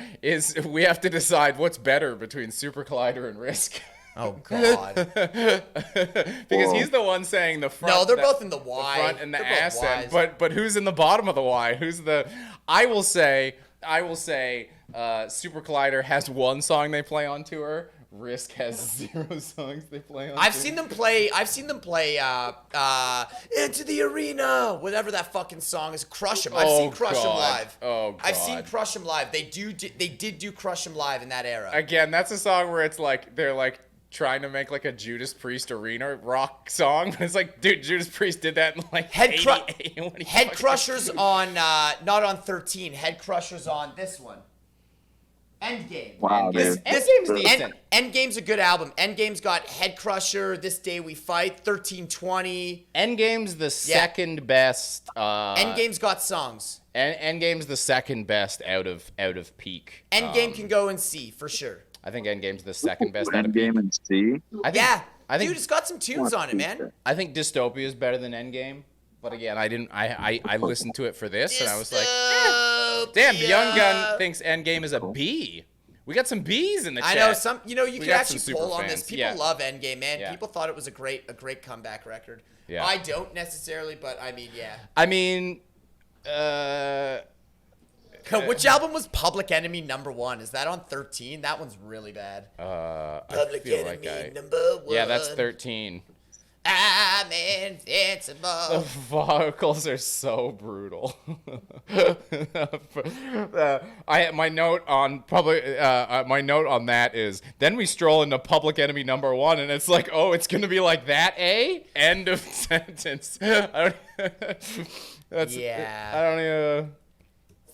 we have to decide what's better between Super Collider and Risk. Oh, God. Because he's the one saying the front. No, they're both in the Y. The front and the They're both ass end. Ys. But who's in the bottom of the Y? Who's the? I will say, Super Collider has one song they play on tour. Risk has 0 songs they play on. I've seen them play Into the Arena, whatever that fucking song is. Crush 'Em. I've seen Crush 'Em live. Oh, God. I've seen Crush 'Em live. They did do Crush 'Em live in that era. Again, that's a song where it's like they're like trying to make like a Judas Priest arena rock song, but it's like, dude, Judas Priest did that in like Head 88. Head Crushers on not on 13. Head Crushers on this one. Endgame. Wow, dude. Endgame's decent. Endgame's a good album. Endgame's got Head Crusher, This Day We Fight, 1320. Endgame's the second best. Endgame's got songs. Endgame's the second best out of Peak. Endgame can go in C for sure. I think Endgame's the second best out of Peak. Endgame and C. I think, Dude, it's got some tunes on it, man. I think Dystopia is better than Endgame. But again, I listened to it for this, and I was like, damn, the Young Gun thinks Endgame is a B. We got some B's in the chat. I know some. You We can got actually some poll super on this. fans. People Yeah. love Endgame, man. Yeah. People thought it was a great comeback record. Yeah. I don't necessarily, but I mean, yeah. I mean, Which album was Public Enemy #1? Is that on 13? That one's really bad. I Public feel Enemy like #1. yeah, that's 13. I'm invincible. The vocals are so brutal. My note on that is, then we stroll into Public Enemy #1, and it's like, oh, it's gonna be like that, eh? End of sentence. I don't even.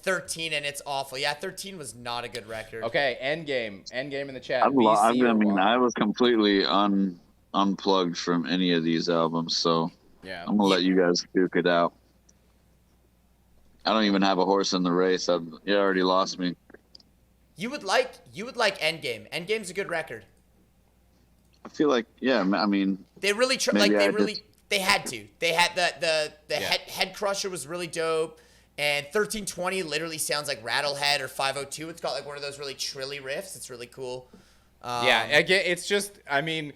13, and it's awful. Yeah, 13 was not a good record. Okay, Endgame in the chat. I BC or mean, Y? I was completely unplugged from any of these albums, so Yeah. I'm gonna let you guys duke it out. I don't even have a horse in the race. You already lost me. You would like Endgame. Endgame's a good record. I feel like, yeah, I mean, They really Maybe they had to. They had the Head Crusher was really dope. And 1320 literally sounds like Rattlehead or 502. It's got like one of those really trilly riffs. It's really cool. Yeah, again, it's just, I mean,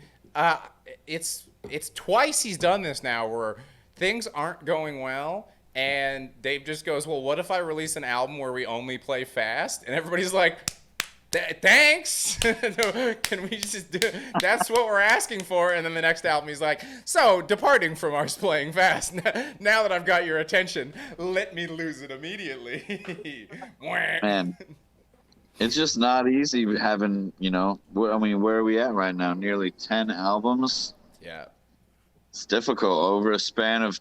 it's twice he's done this now where things aren't going well, and Dave just goes, well, what if I release an album where we only play fast? And everybody's like, thanks. Can we just do? That's what we're asking for. And then the next album, he's like, so departing from us playing fast. Now that I've got your attention, let me lose it immediately. Man, it's just not easy having, you know, I mean, where are we at right now? Nearly 10 albums. Yeah. It's difficult over a span of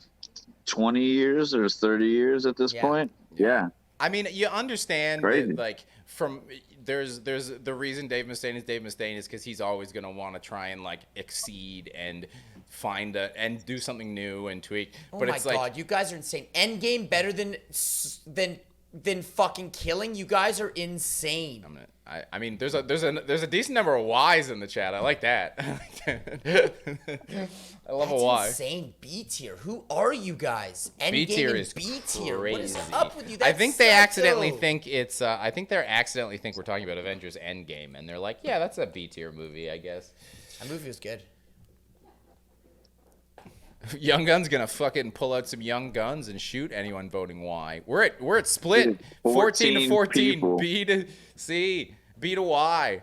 20 years or 30 years at this point. Yeah. I mean, you understand Crazy. that, like, from there's the reason Dave Mustaine is Dave Mustaine is because he's always gonna want to try and like exceed and find and do something new and tweak. Oh but my it's god, like, you guys are insane. Endgame better than fucking Killing. You guys are insane. I mean, there's a decent number of Y's in the chat. I like that. I love That's a Y. insane. B tier. Who are you guys? B tier Endgame is and B tier. What is crazy. up with you? I That's think they psycho. accidentally think it's. I think they accidentally think we're talking about Avengers Endgame, and they're like, yeah, that's a B tier movie, I guess. That movie was good. Young Gun's gonna fucking pull out some Young Guns and shoot anyone voting Y. We're at split 14 to 14, people. B to C, B to Y,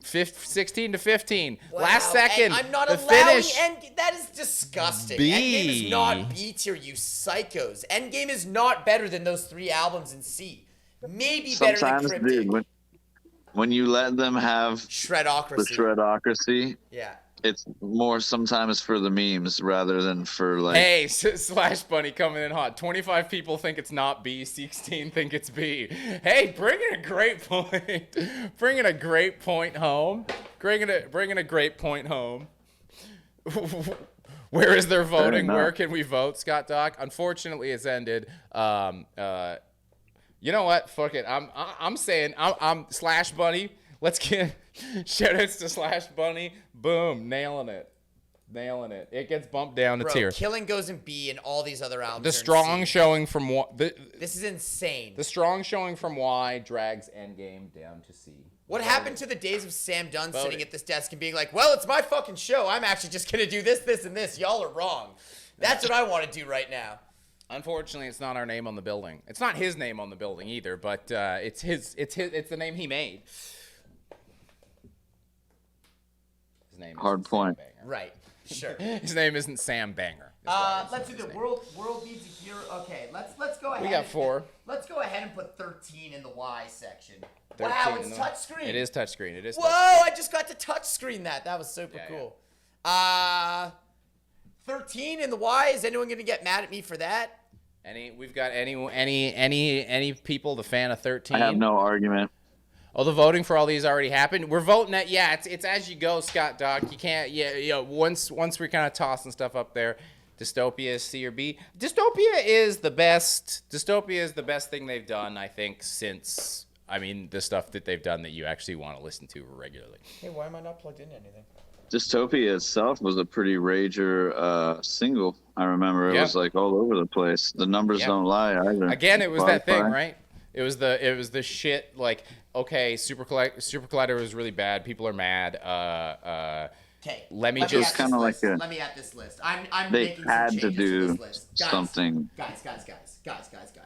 16 to 15. Wow. Last second, And I'm not the allowing finish. That is disgusting. B. Endgame is not B tier, you psychos. Endgame is not better than those 3 albums in C. Maybe better than Sometimes, Cryptic. dude, when you let them have the Shredocracy. shredocracy, Yeah. it's more sometimes for the memes rather tin for like. Hey, Slash Bunny coming in hot. 25 people think it's not B. 16 think it's B. Hey, bringing a great point. Bringing a great point home. Bringing a great point home. Where is their voting? Where can we vote, Scott Doc? Unfortunately, it's ended. You know what? Fuck it. I'm saying I'm Slash Bunny. Let's get shoutouts to Slash Bunny. Boom, nailing it. It gets bumped down to Bro, tier. Killing goes in B and all these other albums. The are in strong C. showing from This is insane. the strong showing from Y drags Endgame down to C. What happened to the days of Sam Dunn Vote sitting it. at this desk and being like, well, it's my fucking show. I'm actually just going to do this, this, and this. Y'all are wrong. That's what I want to do right now. Unfortunately, it's not our name on the building. It's not his name on the building either, but it's the name he made. His name Hard isn't point. Sam Banger. Right. Sure. His name isn't Sam Banger. is why it's Let's do not his the name. world needs a hero. Okay, let's go ahead. We got 4. Let's go ahead and put 13 in the Y section. 13 Wow, in it's the- touchscreen. It is touchscreen. It is. Whoa! I just got to touchscreen that. That was super Yeah, cool. 13 in the Y. Is anyone gonna get mad at me for that? We've got any people the fan of 13? I have no argument. Oh, the voting for all these already happened. We're voting at it's as you go, Scott Doc. You can't once we're kind of tossing stuff up there. Dystopia is C or B. Dystopia is the best. Dystopia is the best thing they've done, I think, since the stuff that they've done that you actually want to listen to regularly. Hey, why am I not plugged into anything? Dystopia itself was a pretty rager single. I remember it was like all over the place. The numbers don't lie either. Again, it was that thing, Spotify. right? It was the shit like, okay, Super Collider was really bad. People are mad. Okay. Let me at just- this Kinda like list. a- Let me at this list. I'm They making had some to changes do this list. Guys, something. Guys.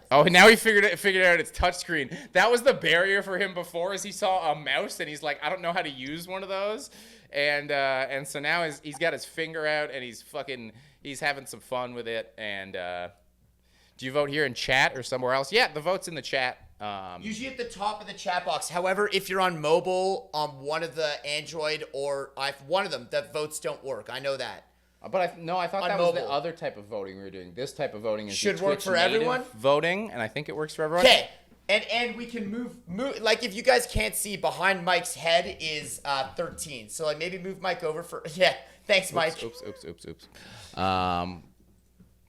Oh, now he figured out it's touchscreen. That was the barrier for him before, is he saw a mouse and he's like, I don't know how to use one of those, and so now he's got his finger out and he's having some fun with it. And do you vote here in chat or somewhere else? Yeah, the vote's in the chat. Usually at the top of the chat box. However, if you're on mobile, on one of the Android or one of them, the votes don't work. I know that. But I thought On that was the mobile. other type of voting we were doing. This type of voting is Should the work Twitch for native everyone? voting, and I think it works for everyone. Okay. And we can move like if you guys can't see, behind Mike's head is 13. So like maybe move Mike over for Thanks, Mike. Oops.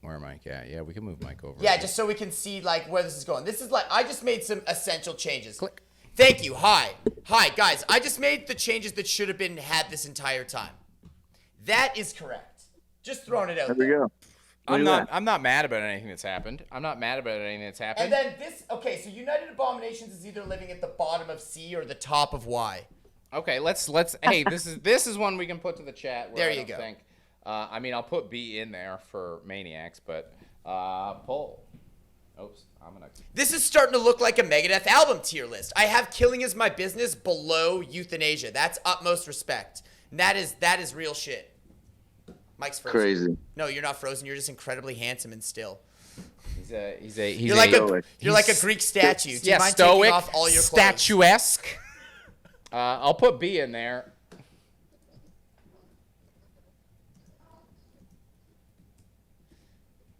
Where Mike at? Yeah, we can move Mike over. Yeah, just so we can see like where this is going. This is like I just made some essential changes. Click. Thank you. Hi guys. I just made the changes that should have been had this entire time. That is correct. Just throwing it out There we there. go. I'm not mad about anything that's happened. I'm not mad about anything that's happened. And then this, okay, so United Abominations is either living at the bottom of C or the top of Y. Okay, let's. Hey, this is one we can put to the chat. Where There I you don't go. Think, I mean, I'll put B in there for Maniacs, but poll. Oops, I'm gonna. This is starting to look like a Megadeth album tier list. I have Killing Is My Business below Euthanasia. That's utmost respect. And that is real shit. Mike's frozen. Crazy. No, you're not frozen. You're just incredibly handsome and still. You're like a Greek statue. Do you mind stoic, taking off all your clothes? statuesque. I'll put B in there.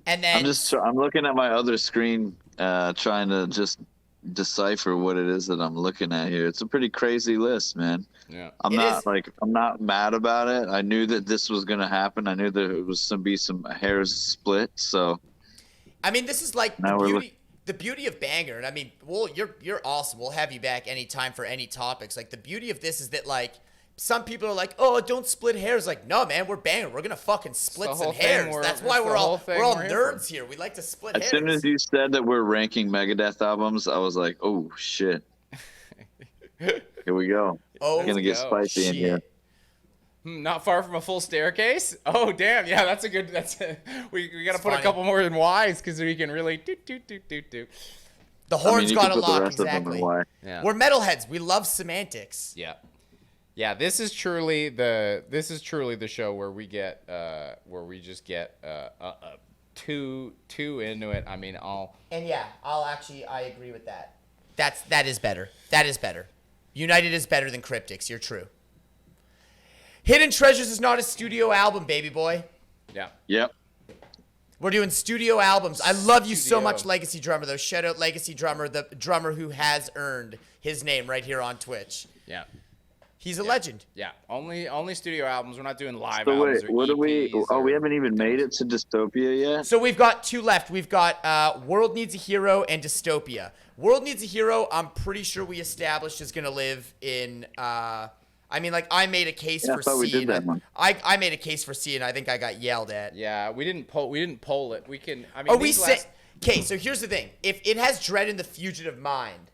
And then I'm looking at my other screen, trying to just decipher what it is that I'm looking at here. It's a pretty crazy list, man. Yeah. I'm not mad about it. I knew that this was gonna happen. I knew that it was gonna be some hairs split. So, I mean, this is like Now the beauty of Banger. And I mean, well, you're awesome. We'll have you back anytime for any topics. Like the beauty of this is that like some people are like, oh, don't split hairs. Like, no, man, we're Banger. We're gonna fucking split some hairs. That's why we're all nerds here. We like to split hairs. as soon as you said that we're ranking Megadeth albums, I was like, oh shit. Here we go. Oh, It's gonna get spicy in here. Not far from a full staircase. Oh damn, yeah, that's a good. We gotta put funny. a couple more in Y's because we can really do. The horns you got can a put the lock, rest of them in exactly. Y. Yeah. We're metalheads. We love semantics. Yeah. This is truly the show where we get we just get too into it. I mean, And yeah, I agree with that. That is better. That is better. United is better than Cryptics. You're true. Hidden Treasures is not a studio album, baby boy. yeah. Yep. We're doing studio albums. I love you so Studio. much, Legacy Drummer, though. Shout out Legacy Drummer, the drummer who has earned his name right here on Twitch. Yeah. He's a legend. Yeah. Only studio albums. We're not doing live So albums. wait, what do we? EPs Oh, we or- haven't even made it to Dystopia yet. So we've got two left. We've got World Needs a Hero and Dystopia. World Needs a Hero, I'm pretty sure we established is going to live in... I mean, like, I made a case Yeah, I for thought we C. did that one. I made a case for C, and I think I got yelled at. Yeah, we didn't poll it. We can. I mean, Oh, we these said... last- Okay, so here's the thing. If it has Dread in the Fugitive Mind,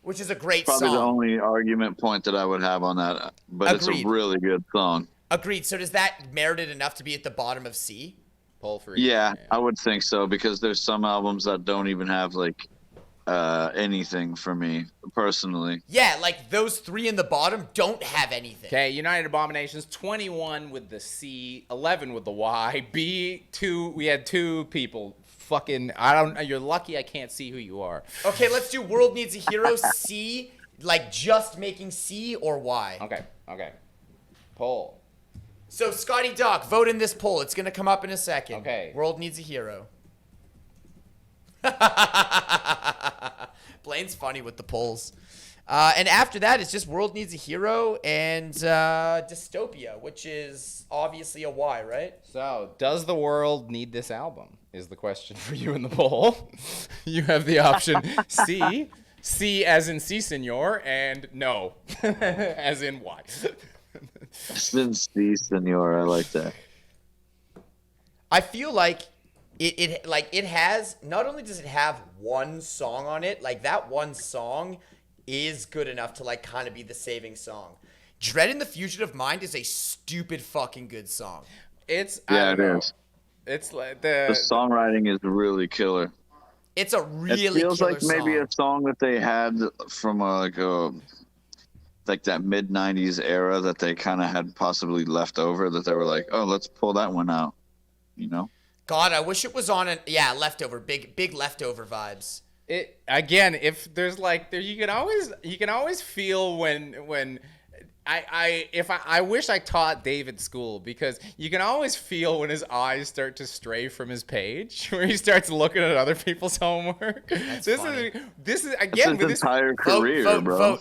which is a great Probably song. the only argument point that I would have on that, but Agreed. it's a really good song. Agreed. So does that merit it enough to be at the bottom of C? poll for Yeah, I would think so because there's some albums that don't even have like anything for me personally. Yeah, like those three in the bottom don't have anything. Okay, United Abominations, 21 with the C, 11 with the Y, B, 2, we had 2 people. Fucking, you're lucky I can't see who you are. Okay, let's do World Needs a Hero, C, like just making C or Y. Okay. Poll. So, Scotty Doc, vote in this poll. It's going to come up in a second. Okay. World Needs a Hero. Blaine's funny with the polls. And after that, it's just World Needs a Hero and Dystopia, which is obviously a Y, right? So, does the world need this album? Is the question for you in the poll. You have the option C as in C, senor, and no, as in Y. Sin C, Senor. I like that. I feel like it has, not only does it have one song on it, like that one song is good enough to like kind of be the saving song. Dread in the Fugitive Mind is a stupid fucking good song. It's Yeah, it is. It's like The songwriting is really killer. It's a really It feels killer like maybe song. a song that they had from like that mid '90s era that they kind of had possibly left over that they were like, oh, let's pull that one out, you know? God, I wish it was on an leftover, big leftover vibes. It again, if there's like there, you can always feel when I wish I taught David school because you can always feel when his eyes start to stray from his page where he starts looking at other people's homework. This funny. is It's again his with this entire career, vote, bro.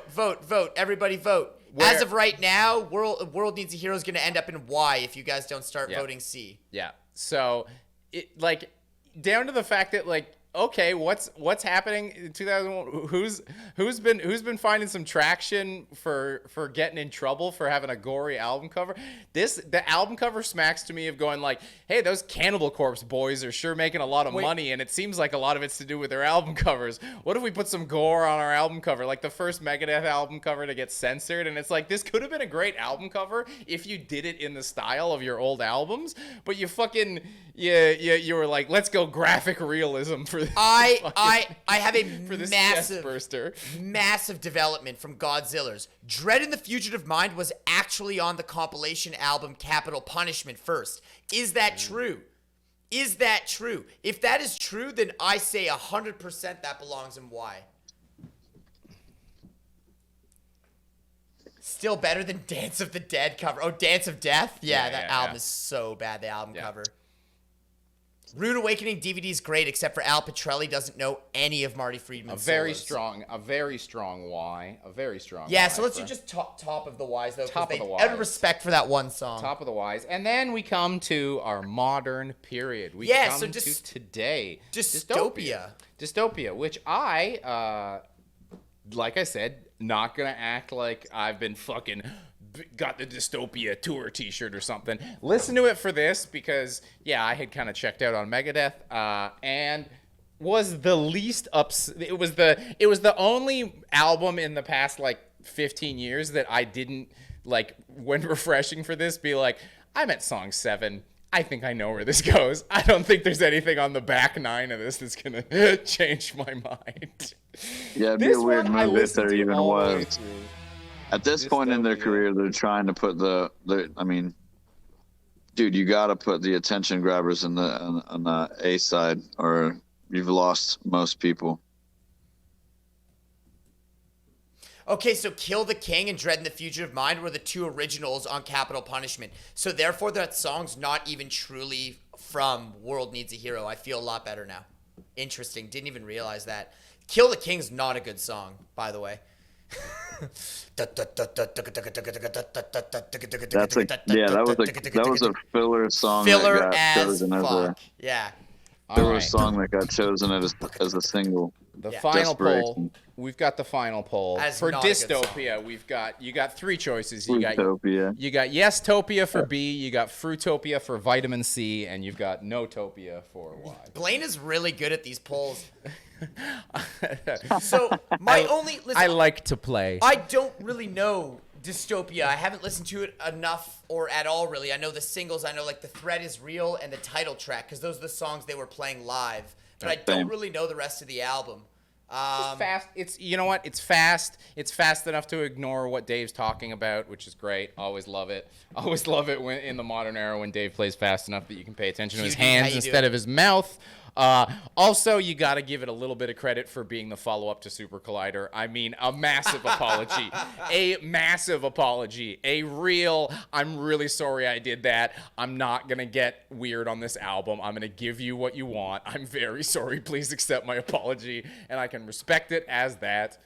vote. Everybody vote. Where- As of right now, World Needs a Hero is going to end up in Y if you guys don't start Yeah. voting C. Yeah. So it like down to the fact that like okay, what's happening in 2001? Who's been finding some traction for getting in trouble for having a gory album cover? The album cover smacks to me of going like, hey, those Cannibal Corpse boys are sure making a lot of money, and it seems like a lot of it's to do with their album covers. What if we put some gore on our album cover, like the first Megadeth album cover to get censored? And it's like, this could have been a great album cover if you did it in the style of your old albums, but you fucking you were like, let's go graphic realism for this. I have a for this chest massive burster. massive development from Godzilla's. Dread in the Fugitive Mind was actually on the compilation album Capital Punishment first. Is that true? Is that true? If that is true, then I say 100% that belongs in Y. Still better than Dance of the Dead cover. Oh, Dance of Death? Yeah, that album is so bad, the album cover. Rude Awakening DVD is great, except for Al Petrelli doesn't know any of Marty Friedman's A very solos. strong Y. A very strong Yeah, Y so let's for- do just top of the Ys, though. Top of the Out of Ys. respect for that one song. Top of the Ys. And then we come to our modern period. We Yeah, come so to today. Dystopia. Dystopia, which I, like I said, not going to act like I've been fucking got the Dystopia tour t-shirt or something. Listen to it for this because, yeah, I had kind of checked out on Megadeth and was the least it was the only album in the past, like, 15 years that I didn't, like, when refreshing for this, be like, I'm at song 7. I think I know where this goes. I don't think there's anything on the back 9 of this that's going to change my mind. Yeah, it'd be This a weird one I move if listened there to even all the way was. through. At this point in their Dystopia. career, they're trying to put I mean, dude, you got to put the attention grabbers on the A side, or you've lost most people. Okay, so Kill the King and Dread in the Fugitive Mind were the two originals on Capital Punishment. So therefore, that song's not even truly from World Needs a Hero. I feel a lot better now. Interesting. Didn't even realize that. Kill the King's not a good song, by the way. That was a filler song. Filler that got as chosen fuck. Yeah. Filler song that got chosen as a single. The Yeah. final poll. Desperation. We've got the final poll That is for not a good Dystopia. You got 3 choices. You Fruitopia. got Yes-topia for B, you got Fruitopia for vitamin C, and you've got No-topia for Y. Blaine is really good at these polls. So listen, I like to play. I don't really know Dystopia. I haven't listened to it enough or at all, really. I know the singles. I know, like, The Threat Is Real and the title track, because those are the songs they were playing live. But I don't Same. really know the rest of the album. It's fast. You know what? It's fast. It's fast enough to ignore what Dave's talking about, which is great. Always love it. Always love it when in the modern era when Dave plays fast enough that you can pay attention to his Cutie, how hands you instead doing? of his mouth. Also, you got to give it a little bit of credit for being the follow-up to Super Collider. I mean, a massive apology. A massive apology. A real, I'm really sorry I did that. I'm not going to get weird on this album. I'm going to give you what you want. I'm very sorry. Please accept my apology. And I can respect it as that.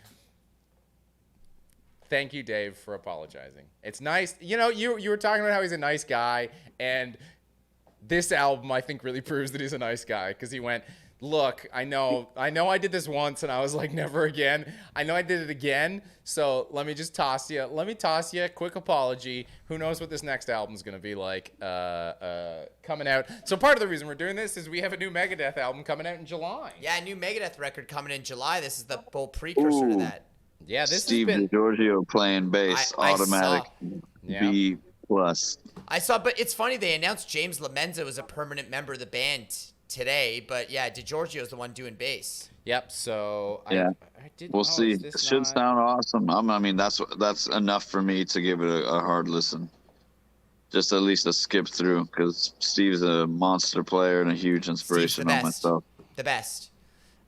Thank you, Dave, for apologizing. It's nice. You know, you were talking about how he's a nice guy, and this album, I think, really proves that he's a nice guy, because he went, look, I know I did this once, and I was like, never again. I know I did it again, so let me just toss you. Let me toss you a quick apology. Who knows what this next album's going to be like coming out. So part of the reason we're doing this is we have a new Megadeth album coming out in July. Yeah, a new Megadeth record coming in July. This is the full precursor to Ooh. that. Yeah, this Steve has been... DiGiorgio playing bass, I automatic Yeah. B+. I saw, but it's funny, they announced James Lamenza was a permanent member of the band today, but yeah, DiGiorgio's the one doing bass. Yep, so... Yeah. I did, We'll oh, see. is It this should not- sound awesome. I mean, that's enough for me to give it a hard listen. Just at least a skip through, because Steve's a monster player and a huge inspiration on myself. The best.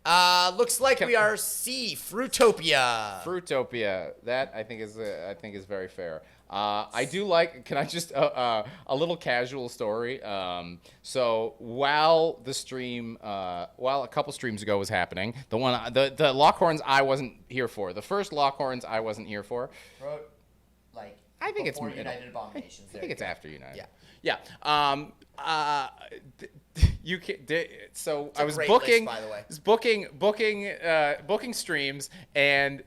Looks like we are C, Fruitopia. Fruitopia. That I think is very fair. I do like. Can I just a little casual story? So while a couple streams ago was happening, the Lockhorns I wasn't here for. The first Lockhorns I wasn't here for. Like, I think it's before middle. United Abominations. I think it's after United. Yeah. Yeah. you can. So It's a I was great booking, list, by the way. was booking streams, and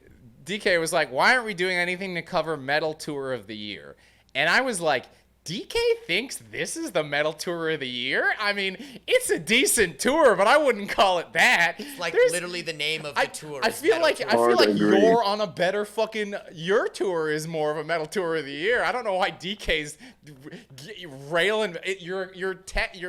DK was like, "Why aren't we doing anything to cover Metal Tour of the Year?" And I was like, DK thinks this is the Metal Tour of the Year? I mean, it's a decent tour, but I wouldn't call it that. It's like literally the name of the tour. I feel like agree. you're on a better fucking. Your tour is more of a Metal Tour of the Year. I don't know why DK's railing. Your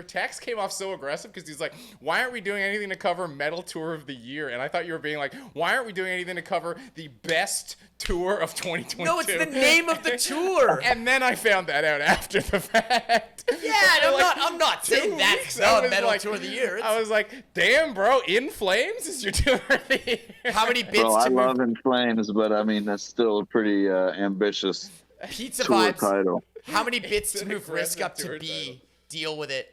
text came off so aggressive because he's like, "Why aren't we doing anything to cover Metal Tour of the Year?" And I thought you were being like, "Why aren't we doing anything to cover the best tour of 2022?" No, it's the name of the tour. And then I found that out after the fact. Yeah, I'm not saying that's the Metal Tour of the Year. I was like, damn, bro, In Flames is your tour of the year. How many bits Bro, to I move? love In Flames, but I mean that's still a pretty ambitious Pizza tour Vibes. title. How many bits to an move Risk up to aggressive B? tour title. Deal with it.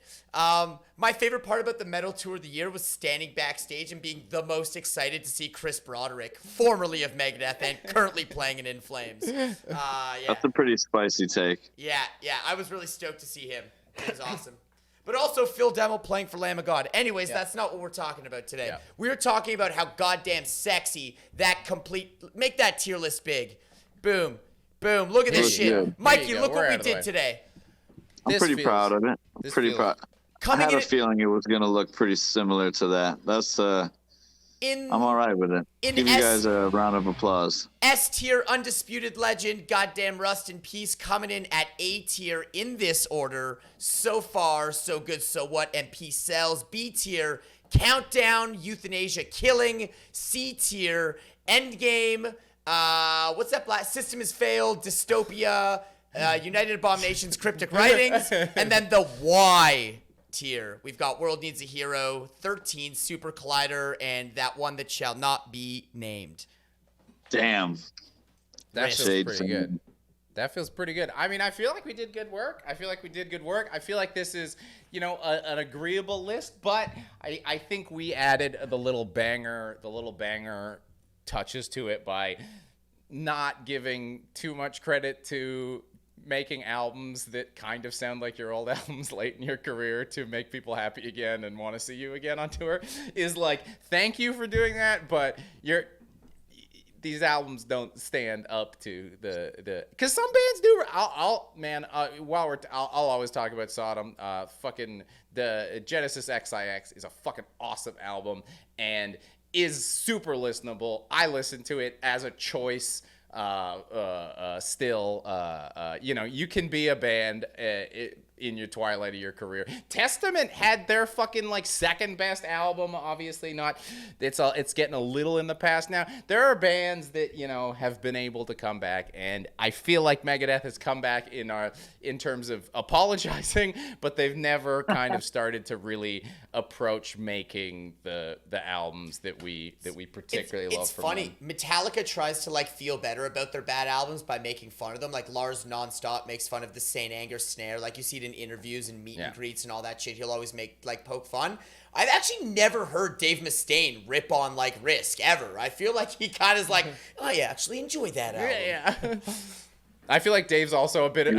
My favorite part about the Metal Tour of the Year was standing backstage and being the most excited to see Chris Broderick, formerly of Megadeth and currently playing in Flames. Yeah. That's a pretty spicy take. Yeah, I was really stoked to see him. It was awesome. But also Phil Demmel playing for Lamb of God. Anyways, that's not what we're talking about today. Yeah. We're talking about how goddamn sexy that make that tier list big. Boom. Boom. Look at this There you shit. go. Mikey, There you go. look We're what we out of the way. did today. I'm This pretty feels- proud of it. I'm this pretty feels- proud. I Coming had in a feeling it was gonna look pretty similar to that. That's in I'm all right with it. in Give you S- guys a round of applause. S tier, undisputed legend, goddamn Rust in Peace, coming in at A tier in this order. So far, so good, so what? And Peace sells. B tier, Countdown, Euthanasia, Killing. C tier, Endgame. What's that? System has failed. Dystopia. United Abominations, Cryptic Writings, and then the Y tier. We've got World Needs a Hero, 13, Super Collider, and that one that shall not be named. Damn. That Risk. feels pretty good. That feels pretty good. I mean, I feel like we did good work. I feel like this is, an agreeable list, but I think we added the little banger touches to it by not giving too much credit to making albums that kind of sound like your old albums late in your career to make people happy again and want to see you again on tour is like, thank you for doing that, but these albums don't stand up to the because some bands do. I'll always talk about Sodom. Fucking the Genesis XIX is a fucking awesome album and is super listenable. I listen to it as a choice. You can be a band in your twilight of your career. Testament had their fucking second best album. Obviously not. It's getting a little in the past now. There are bands that have been able to come back, and I feel like Megadeth has come back in terms of apologizing, but they've never kind of started to really approach making the albums that we particularly love. It's funny. Them. Metallica tries to feel better about their bad albums by making fun of them. Like Lars Nonstop makes fun of the Saint Anger snare. Like you see it in interviews and meet and greets and all that shit. He'll always make poke fun. I've actually never heard Dave Mustaine rip on Risk ever. I feel like he kind of is like, I actually enjoy that album. Yeah. I feel like Dave's also a bit He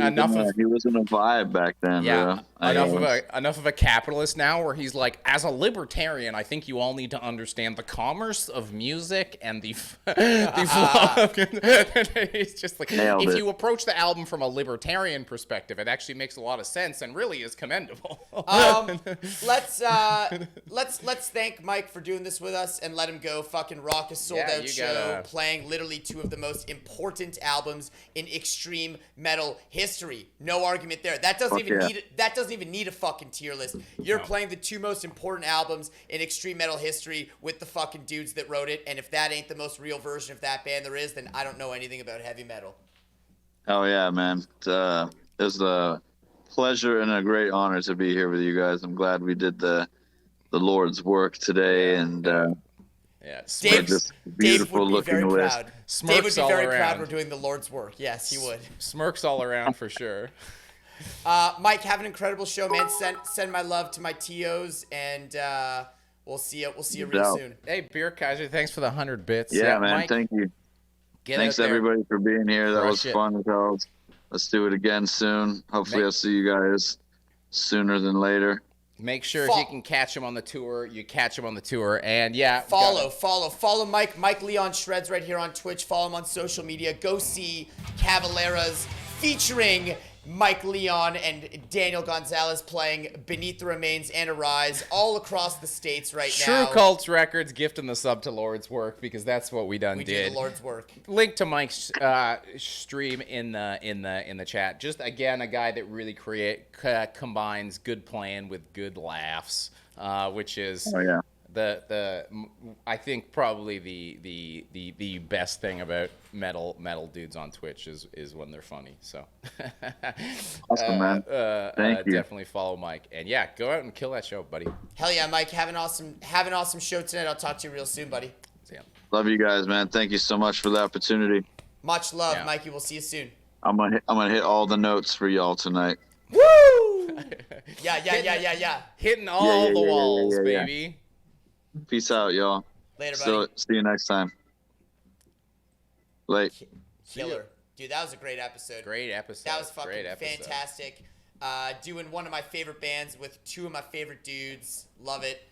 was in a vibe back then. Yeah, bro. enough of a capitalist now, where he's like, as a libertarian, I think you all need to understand the commerce of music and the He's just like, Nailed if it. you approach the album from a libertarian perspective, it actually makes a lot of sense and really is commendable. Let's thank Mike for doing this with us and let him go. Fucking rock a sold out show, playing literally two of the most important albums in extreme metal history. No argument there. That doesn't even need a fucking tier list. You're playing the two most important albums in extreme metal history with the fucking dudes that wrote it, and if that ain't the most real version of that band there is, then I don't know anything about heavy metal. Oh yeah, man. It's a pleasure and a great honor to be here with you guys. I'm glad we did the Lord's work today, Dave this would beautiful be looking very list. proud. Smirks Dave would be all very around. proud we're doing the Lord's work. Yes, he would. Smirks all around for sure. Mike, have an incredible show, man. Send my love to my TOs, and we'll see you real soon. Hey, Beer Kaiser, thanks for the 100 bits. Yeah, man. Mike, Thank you. get Thanks out there. everybody for being here. That was Crush it. fun as hell. Let's do it again soon. Hopefully, I'll see you guys sooner than later. Make sure if you can catch him on the tour, you catch him on the tour. And yeah, follow Mike Leon Shreds right here on Twitch. Follow him on social media. Go see Cavalera's featuring Mike Leon and Daniel Gonzalez playing Beneath the Remains and Arise all across the states right now. True Cults Records gifting the sub to Lord's Work, because that's what we did. We do the Lord's work. Link to Mike's stream in the chat. Just again, a guy that really combines good playing with good laughs, which is I think probably the best thing about metal dudes on Twitch is when they're funny. So awesome, man. Thank you. Definitely follow Mike, and yeah, go out and kill that show, buddy. Hell yeah, Mike. Have an awesome show tonight. I'll talk to you real soon, buddy. See ya. Love you guys, man. Thank you so much for the opportunity. Much love, Mikey. We'll see you soon. I'm gonna hit all the notes for y'all tonight. Woo! Yeah. Hitting all the walls, baby. Peace out, y'all. Later, buddy. See you next time. Late. Killer. Dude, that was a great episode. Great episode. That was fucking fantastic. Doing one of my favorite bands with two of my favorite dudes. Love it.